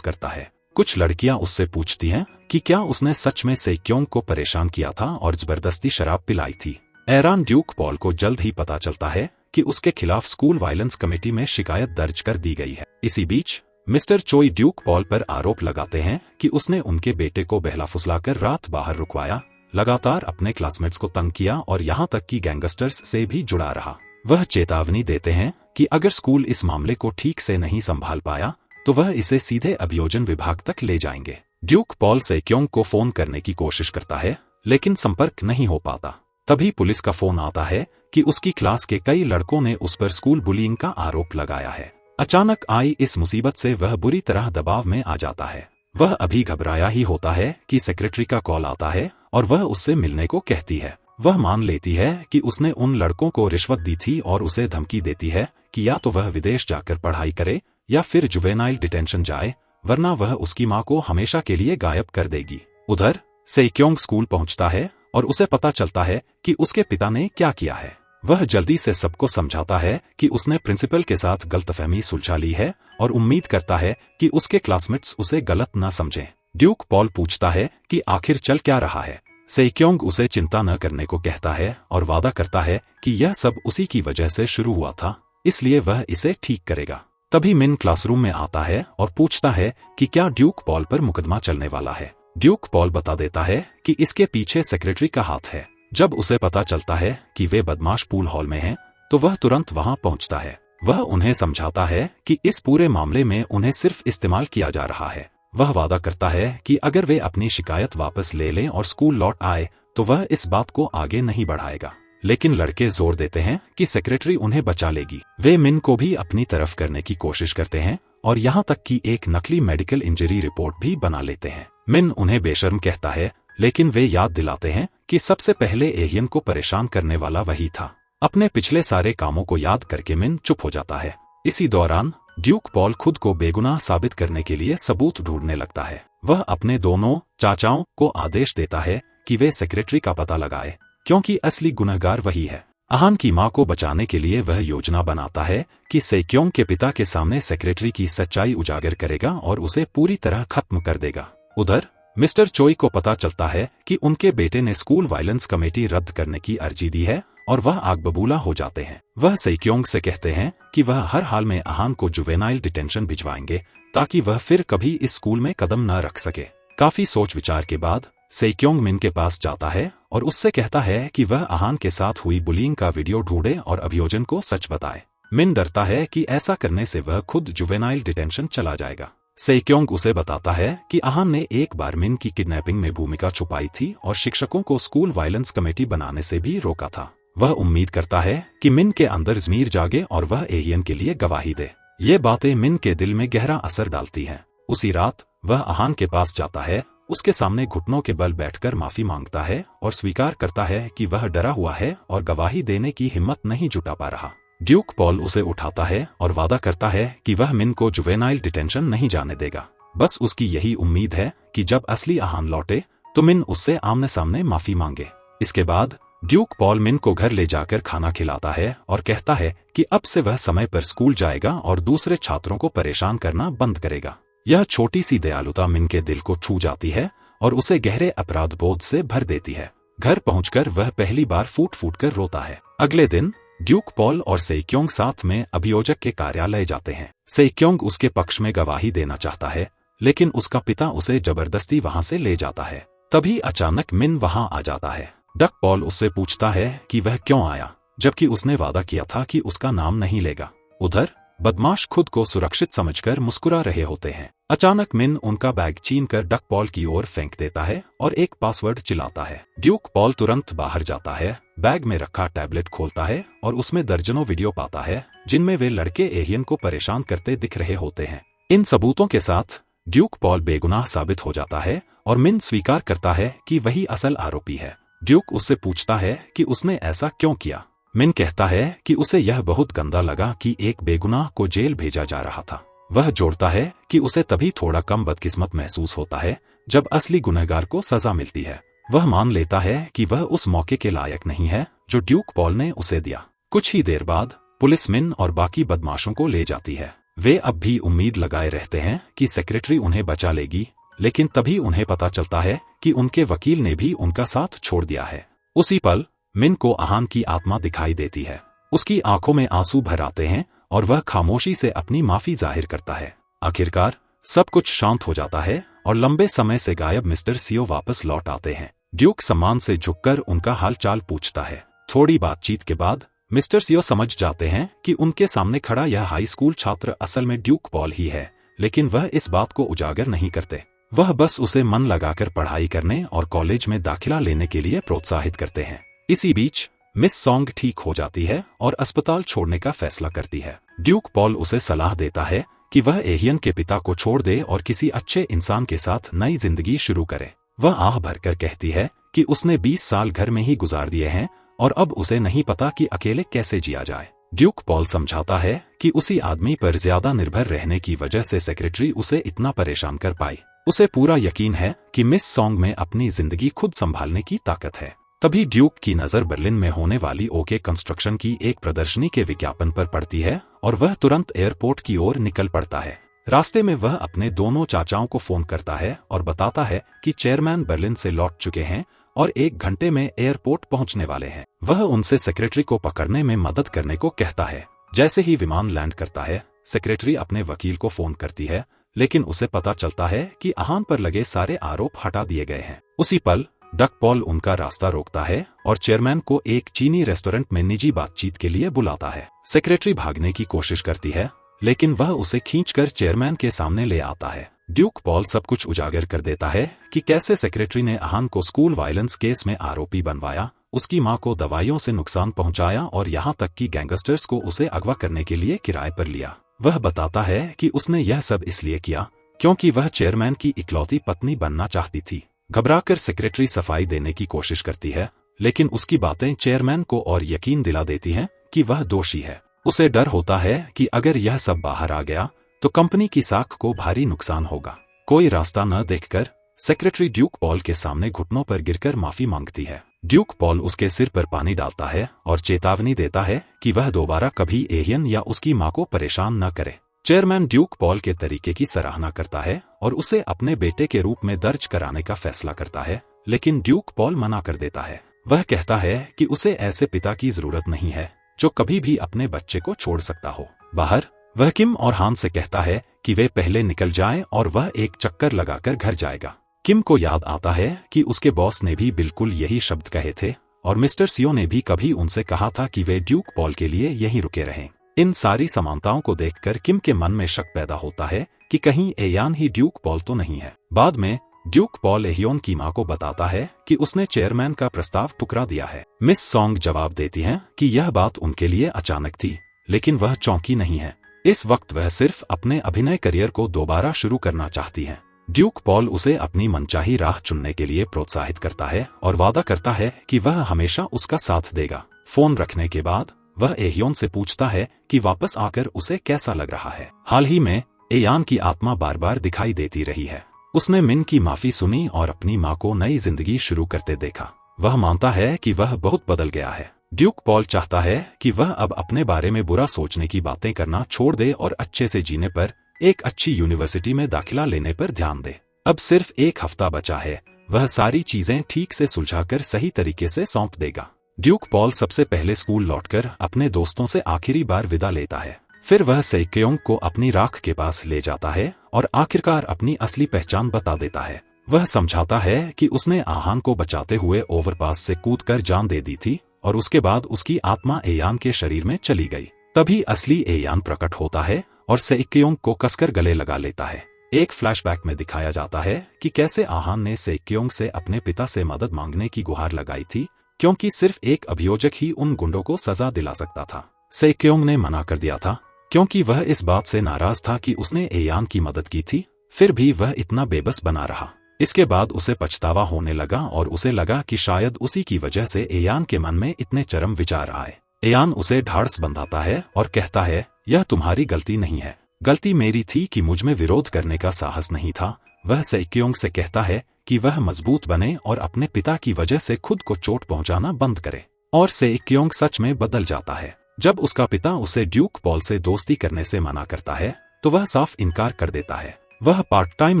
करता है। कुछ लड़कियां उससे पूछती हैं कि क्या उसने सच में सेक्योंग को परेशान किया था और जबरदस्ती शराब पिलाई थी। हैरान ड्यूक पॉल को जल्द ही पता चलता है कि उसके खिलाफ स्कूल वायलेंस कमेटी में शिकायत दर्ज कर दी गई है। इसी बीच मिस्टर चोई ड्यूक पॉल पर आरोप लगाते हैं कि उसने उनके बेटे को बहला फुसलाकर रात बाहर रुकवाया, लगातार अपने क्लासमेट्स को तंग किया और यहाँ तक कि गैंगस्टर्स से भी जुड़ा रहा। वह चेतावनी देते हैं कि अगर स्कूल इस मामले को ठीक से नहीं संभाल पाया तो वह इसे सीधे अभियोजन विभाग तक ले जाएंगे। ड्यूक पॉल सेक्योंग को फोन करने की कोशिश करता है, लेकिन संपर्क नहीं हो पाता। तभी पुलिस का फोन आता है कि उसकी क्लास के कई लड़कों ने उस पर स्कूल बुलिंग का आरोप लगाया है। अचानक आई इस मुसीबत से वह बुरी तरह दबाव में आ जाता है। वह अभी घबराया ही होता है कि सेक्रेटरी का कॉल आता है और वह उससे मिलने को कहती है। वह मान लेती है कि उसने उन लड़कों को रिश्वत दी थी और उसे धमकी देती है कि या तो वह विदेश जाकर पढ़ाई करे या फिर जुवेनाइल डिटेंशन जाए, वरना वह उसकी मां को हमेशा के लिए गायब कर देगी। उधर सेक्योंग स्कूल पहुंचता है और उसे पता चलता है कि उसके पिता ने क्या किया है। वह जल्दी से सबको समझाता है कि उसने प्रिंसिपल के साथ गलतफहमी सुलझा ली है और उम्मीद करता है कि उसके क्लासमेट्स उसे गलत न समझें। ड्यूक पॉल पूछता है कि आखिर चल क्या रहा है। सेक्योंग उसे चिंता न करने को कहता है और वादा करता है कि यह सब उसी की वजह से शुरू हुआ था, इसलिए वह इसे ठीक करेगा। तभी मिन क्लासरूम में आता है और पूछता है कि क्या ड्यूक पॉल पर मुकदमा चलने वाला है। ड्यूक पॉल बता देता है कि इसके पीछे सेक्रेटरी का हाथ है। जब उसे पता चलता है कि वे बदमाश पूल हॉल में हैं, तो वह तुरंत वहां पहुंचता है। वह उन्हें समझाता है कि इस पूरे मामले में उन्हें सिर्फ इस्तेमाल किया जा रहा है। वह वादा करता है कि अगर वे अपनी शिकायत वापस ले लें और स्कूल लौट आए तो वह इस बात को आगे नहीं बढ़ाएगा। लेकिन लड़के जोर देते हैं कि सेक्रेटरी उन्हें बचा लेगी। वे मिन को भी अपनी तरफ करने की कोशिश करते हैं और यहाँ तक कि एक नकली मेडिकल इंजरी रिपोर्ट भी बना लेते हैं। मिन उन्हें बेशर्म कहता है, लेकिन वे याद दिलाते हैं कि सबसे पहले एहियन को परेशान करने वाला वही था। अपने पिछले सारे कामों को याद करके मिन चुप हो जाता है। इसी दौरान ड्यूक पॉल खुद को बेगुनाह साबित करने के लिए सबूत ढूंढने लगता है। वह अपने दोनों चाचाओं को आदेश देता है कि वे सेक्रेटरी का पता लगाए, क्योंकि असली गुनहगार वही है। अहान की मां को बचाने के लिए वह योजना बनाता है कि सेक्योंग के पिता के सामने सेक्रेटरी की सच्चाई उजागर करेगा और उसे पूरी तरह खत्म कर देगा। उधर मिस्टर चोई को पता चलता है कि उनके बेटे ने स्कूल वायलेंस कमेटी रद्द करने की अर्जी दी है और वह आग बबूला हो जाते हैं। वह सेक्योंग से कहते हैं कि वह हर हाल में अहान को जुवेनाइल डिटेंशन भिजवाएंगे ताकि वह फिर कभी इस स्कूल में कदम न रख सके। काफी सोच विचार के बाद सेक्योंग मिन के पास जाता है और उससे कहता है कि वह अहान के साथ हुई बुलिंग का वीडियो ढूंढे और अभियोजन को सच बताए। मिन डरता है कि ऐसा करने से वह खुद जुवेनाइल डिटेंशन चला जाएगा। सेक्योंग उसे बताता है कि अहान ने एक बार मिन की किडनैपिंग में भूमिका छुपाई थी और शिक्षकों को स्कूल वायलेंस कमेटी बनाने से भी रोका था। वह उम्मीद करता है कि मिन के अंदर ज़मीर जागे और वह एहियन के लिए गवाही दे। ये बातें मिन के दिल में गहरा असर डालती हैं। उसी रात वह अहान के पास जाता है, उसके सामने घुटनों के बल बैठकर माफी मांगता है और स्वीकार करता है कि वह डरा हुआ है और गवाही देने की हिम्मत नहीं जुटा पा रहा। ड्यूक पॉल उसे उठाता है और वादा करता है कि वह मिन को जुवेनाइल डिटेंशन नहीं जाने देगा। बस उसकी यही उम्मीद है कि जब असली अहान लौटे तो मिन उससे आमने सामने माफी मांगे। इसके बाद ड्यूक पॉल मिन को घर ले जाकर खाना खिलाता है और कहता है कि अब से वह समय पर स्कूल जाएगा और दूसरे छात्रों को परेशान करना बंद करेगा। यह छोटी सी दयालुता मिन के दिल को छू जाती है और उसे गहरे अपराध बोध से भर देती है। घर पहुंचकर वह पहली बार फूट फूट कर रोता है। अगले दिन ड्यूक पॉल और सेक्योंग साथ में अभियोजक के कार्यालय जाते हैं। सेक्योंग उसके पक्ष में गवाही देना चाहता है, लेकिन उसका पिता उसे जबरदस्ती वहां से ले जाता है। तभी अचानक मिन वहां आ जाता है। डक पॉल उससे पूछता है कि वह क्यों आया, जबकि उसने वादा किया था कि उसका नाम नहीं लेगा। उधर बदमाश खुद को सुरक्षित समझकर मुस्कुरा रहे होते हैं। अचानक मिन उनका बैग छीनकर डक पॉल की ओर फेंक देता है और एक पासवर्ड चिल्लाता है। ड्यूक पॉल तुरंत बाहर जाता है, बैग में रखा टैबलेट खोलता है और उसमें दर्जनों वीडियो पाता है जिनमें वे लड़के एहियन को परेशान करते दिख रहे होते हैं। इन सबूतों के साथ ड्यूक पॉल बेगुनाह साबित हो जाता है और मिन स्वीकार करता है कि वही असल आरोपी है। ड्यूक उससे पूछता है कि उसने ऐसा क्यों किया। मिन कहता है कि उसे यह बहुत गंदा लगा कि एक बेगुनाह को जेल भेजा जा रहा था। वह जोड़ता है कि उसे तभी थोड़ा कम बदकिस्मत महसूस होता है जब असली गुनहगार को सजा मिलती है। वह मान लेता है कि वह उस मौके के लायक नहीं है जो ड्यूक पॉल ने उसे दिया। कुछ ही देर बाद पुलिस मिन और बाकी बदमाशों को ले जाती है। वे अब भी उम्मीद लगाए रहते हैं कि सेक्रेटरी उन्हें बचा लेगी, लेकिन तभी उन्हें पता चलता है कि उनके वकील ने भी उनका साथ छोड़ दिया है। उसी पल मिन को आहान की आत्मा दिखाई देती है। उसकी आंखों में आंसू भर आते हैं और वह खामोशी से अपनी माफी जाहिर करता है। आखिरकार सब कुछ शांत हो जाता है और लंबे समय से गायब मिस्टर सियो वापस लौट आते हैं। ड्यूक सम्मान से झुककर उनका हाल चाल पूछता है। थोड़ी बातचीत के बाद मिस्टर सियो समझ जाते हैं कि उनके सामने खड़ा यह हाई स्कूल छात्र असल में ड्यूक पॉल ही है, लेकिन वह इस बात को उजागर नहीं करते। वह बस उसे मन लगाकर पढ़ाई करने और कॉलेज में दाखिला लेने के लिए प्रोत्साहित करते हैं। इसी बीच मिस सॉन्ग ठीक हो जाती है और अस्पताल छोड़ने का फैसला करती है। ड्यूक पॉल उसे सलाह देता है कि वह एहियन के पिता को छोड़ दे और किसी अच्छे इंसान के साथ नई जिंदगी शुरू करे। वह आह भरकर कहती है कि उसने 20 साल घर में ही गुजार दिए हैं और अब उसे नहीं पता कि अकेले कैसे जिया जाए। ड्यूक पॉल समझाता है कि उसी आदमी पर ज्यादा निर्भर रहने की वजह से सेक्रेटरी उसे इतना परेशान कर पाई। उसे पूरा यकीन है कि मिस सॉन्ग में अपनी जिंदगी खुद संभालने की ताकत है। तभी ड्यूक की नजर बर्लिन में होने वाली ओके कंस्ट्रक्शन की एक प्रदर्शनी के विज्ञापन पर पड़ती है और वह तुरंत एयरपोर्ट की ओर निकल पड़ता है। रास्ते में वह अपने दोनों चाचाओं को फोन करता है और बताता है कि चेयरमैन बर्लिन से लौट चुके हैं और 1 घंटे में एयरपोर्ट पहुंचने वाले हैं। वह उनसे सेक्रेटरी को पकड़ने में मदद करने को कहता है। जैसे ही विमान लैंड करता है, सेक्रेटरी अपने वकील को फोन करती है, लेकिन उसे पता चलता है कि आहान पर लगे सारे आरोप हटा दिए गए हैं। उसी पल डक पॉल उनका रास्ता रोकता है और चेयरमैन को एक चीनी रेस्टोरेंट में निजी बातचीत के लिए बुलाता है। सेक्रेटरी भागने की कोशिश करती है, लेकिन वह उसे खींचकर चेयरमैन के सामने ले आता है। ड्यूक पॉल सब कुछ उजागर कर देता है कि कैसे सेक्रेटरी ने आहान को स्कूल वायलेंस केस में आरोपी बनवाया, उसकी मां को दवाइयों से नुकसान पहुंचाया और यहां तक कि गैंगस्टर्स को उसे अगवा करने के लिए किराए पर लिया। वह बताता है कि उसने यह सब इसलिए किया क्योंकि वह चेयरमैन की इकलौती पत्नी बनना चाहती थी। घबराकर सेक्रेटरी सफाई देने की कोशिश करती है, लेकिन उसकी बातें चेयरमैन को और यकीन दिला देती हैं कि वह दोषी है। उसे डर होता है कि अगर यह सब बाहर आ गया तो कंपनी की साख को भारी नुकसान होगा। कोई रास्ता न देखकर सेक्रेटरी ड्यूक पॉल के सामने घुटनों पर गिरकर माफी मांगती है। ड्यूक पॉल उसके सिर पर पानी डालता है और चेतावनी देता है कि वह दोबारा कभी एहियन या उसकी मां को परेशान न करे। चेयरमैन ड्यूक पॉल के तरीके की सराहना करता है और उसे अपने बेटे के रूप में दर्ज कराने का फैसला करता है, लेकिन ड्यूक पॉल मना कर देता है। वह कहता है कि उसे ऐसे पिता की जरूरत नहीं है जो कभी भी अपने बच्चे को छोड़ सकता हो। बाहर वह किम और हान से कहता है कि वे पहले निकल जाएं और वह एक चक्कर लगाकर घर जाएगा। किम को याद आता है कि उसके बॉस ने भी बिल्कुल यही शब्द कहे थे और मिस्टर सियो ने भी कभी उनसे कहा था कि वे ड्यूक पॉल के लिए यहीं रुके रहें। इन सारी समानताओं को देखकर किम के मन में शक पैदा होता है कि कहीं एयान ही ड्यूक पॉल तो नहीं है। बाद में ड्यूक पॉल एहियोन की मां को बताता है कि उसने चेयरमैन का प्रस्ताव ठुकरा दिया है। मिस सॉन्ग जवाब देती हैं कि यह बात उनके लिए अचानक थी, लेकिन वह चौंकी नहीं है। इस वक्त वह सिर्फ अपने अभिनय करियर को दोबारा शुरू करना चाहती हैं। ड्यूक पॉल उसे अपनी मनचाही राह चुनने के लिए प्रोत्साहित करता है और वादा करता है कि वह हमेशा उसका साथ देगा। फोन रखने के बाद वह एहियोन से पूछता है कि वापस आकर उसे कैसा लग रहा है। हाल ही में एयान की आत्मा बार बार दिखाई देती रही है। उसने मिन की माफी सुनी और अपनी मां को नई जिंदगी शुरू करते देखा। वह मानता है कि वह बहुत बदल गया है। ड्यूक पॉल चाहता है कि वह अब अपने बारे में बुरा सोचने की बातें करना छोड़ दे और अच्छे से जीने पर, एक अच्छी यूनिवर्सिटी में दाखिला लेने पर ध्यान दे। अब सिर्फ 1 हफ्ता बचा है, वह सारी चीजें ठीक से सुलझाकर सही तरीके से सौंप देगा। ड्यूक पॉल सबसे पहले स्कूल लौटकर अपने दोस्तों से आखिरी बार विदा लेता है। फिर वह सेक्योंग को अपनी राख के पास ले जाता है और आखिरकार अपनी असली पहचान बता देता है। वह समझाता है कि उसने आहान को बचाते हुए ओवरपास से कूदकर जान दे दी थी और उसके बाद उसकी आत्मा एयान के शरीर में चली गई। तभी असली एयान प्रकट होता है और सेक्योंग को कसकर गले लगा लेता है। एक फ्लैशबैक में दिखाया जाता है कि कैसे आहान ने सेक्योंग से अपने पिता से मदद मांगने की गुहार लगाई थी, क्योंकि सिर्फ एक अभियोजक ही उन गुंडों को सजा दिला सकता था। सेक्योंग ने मना कर दिया था क्योंकि वह इस बात से नाराज था कि उसने एयान की मदद की थी, फिर भी वह इतना बेबस बना रहा। इसके बाद उसे पछतावा होने लगा और उसे लगा कि शायद उसी की वजह से एयान के मन में इतने चरम विचार आए। एयान उसे ढाढ़स बंधाता है और कहता है, यह तुम्हारी गलती नहीं है, गलती मेरी थी कि मुझ में विरोध करने का साहस नहीं था। वह सेक्योंग से कहता है कि वह मजबूत बने और अपने पिता की वजह से खुद को चोट पहुंचाना बंद करे, और सेक्योंग सच में बदल जाता है। जब उसका पिता उसे ड्यूक पॉल से दोस्ती करने से मना करता है तो वह साफ इनकार कर देता है। वह पार्ट टाइम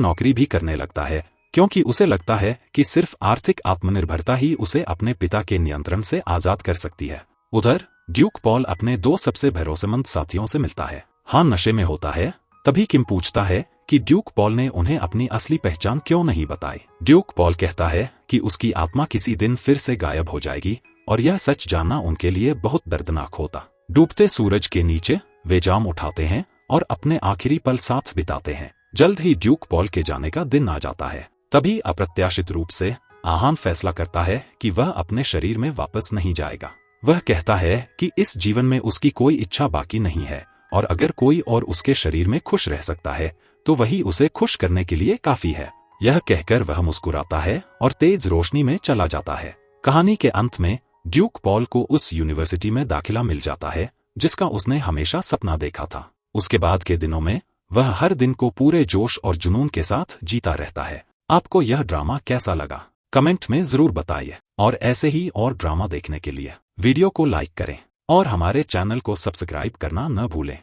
नौकरी भी करने लगता है क्योंकि उसे लगता है कि सिर्फ आर्थिक आत्मनिर्भरता ही उसे अपने पिता के नियंत्रण से आजाद कर सकती है। उधर ड्यूक पॉल अपने 2 सबसे भरोसेमंद साथियों से मिलता है। हान नशे में होता है। तभी किम पूछता है कि ड्यूक पॉल ने उन्हें अपनी असली पहचान क्यों नहीं बताई। ड्यूक पॉल कहता है कि उसकी आत्मा किसी दिन फिर से गायब हो जाएगी और यह सच जानना उनके लिए बहुत दर्दनाक होता। डूबते सूरज के नीचे वे जाम उठाते हैं और अपने आखिरी पल साथ बिताते हैं। जल्द ही ड्यूक पॉल के जाने का दिन आ जाता है। तभी अप्रत्याशित रूप से आहान फैसला करता है कि वह अपने शरीर में वापस नहीं जाएगा। वह कहता है कि इस जीवन में उसकी कोई इच्छा बाकी नहीं है और अगर कोई और उसके शरीर में खुश रह सकता है तो वही उसे खुश करने के लिए काफी है। यह कहकर वह मुस्कुराता है और तेज रोशनी में चला जाता है। कहानी के अंत में ड्यूक पॉल को उस यूनिवर्सिटी में दाखिला मिल जाता है जिसका उसने हमेशा सपना देखा था। उसके बाद के दिनों में वह हर दिन को पूरे जोश और जुनून के साथ जीता रहता है। आपको यह ड्रामा कैसा लगा कमेंट में जरूर बताइए, और ऐसे ही और ड्रामा देखने के लिए वीडियो को लाइक करें और हमारे चैनल को सब्सक्राइब करना न भूलें।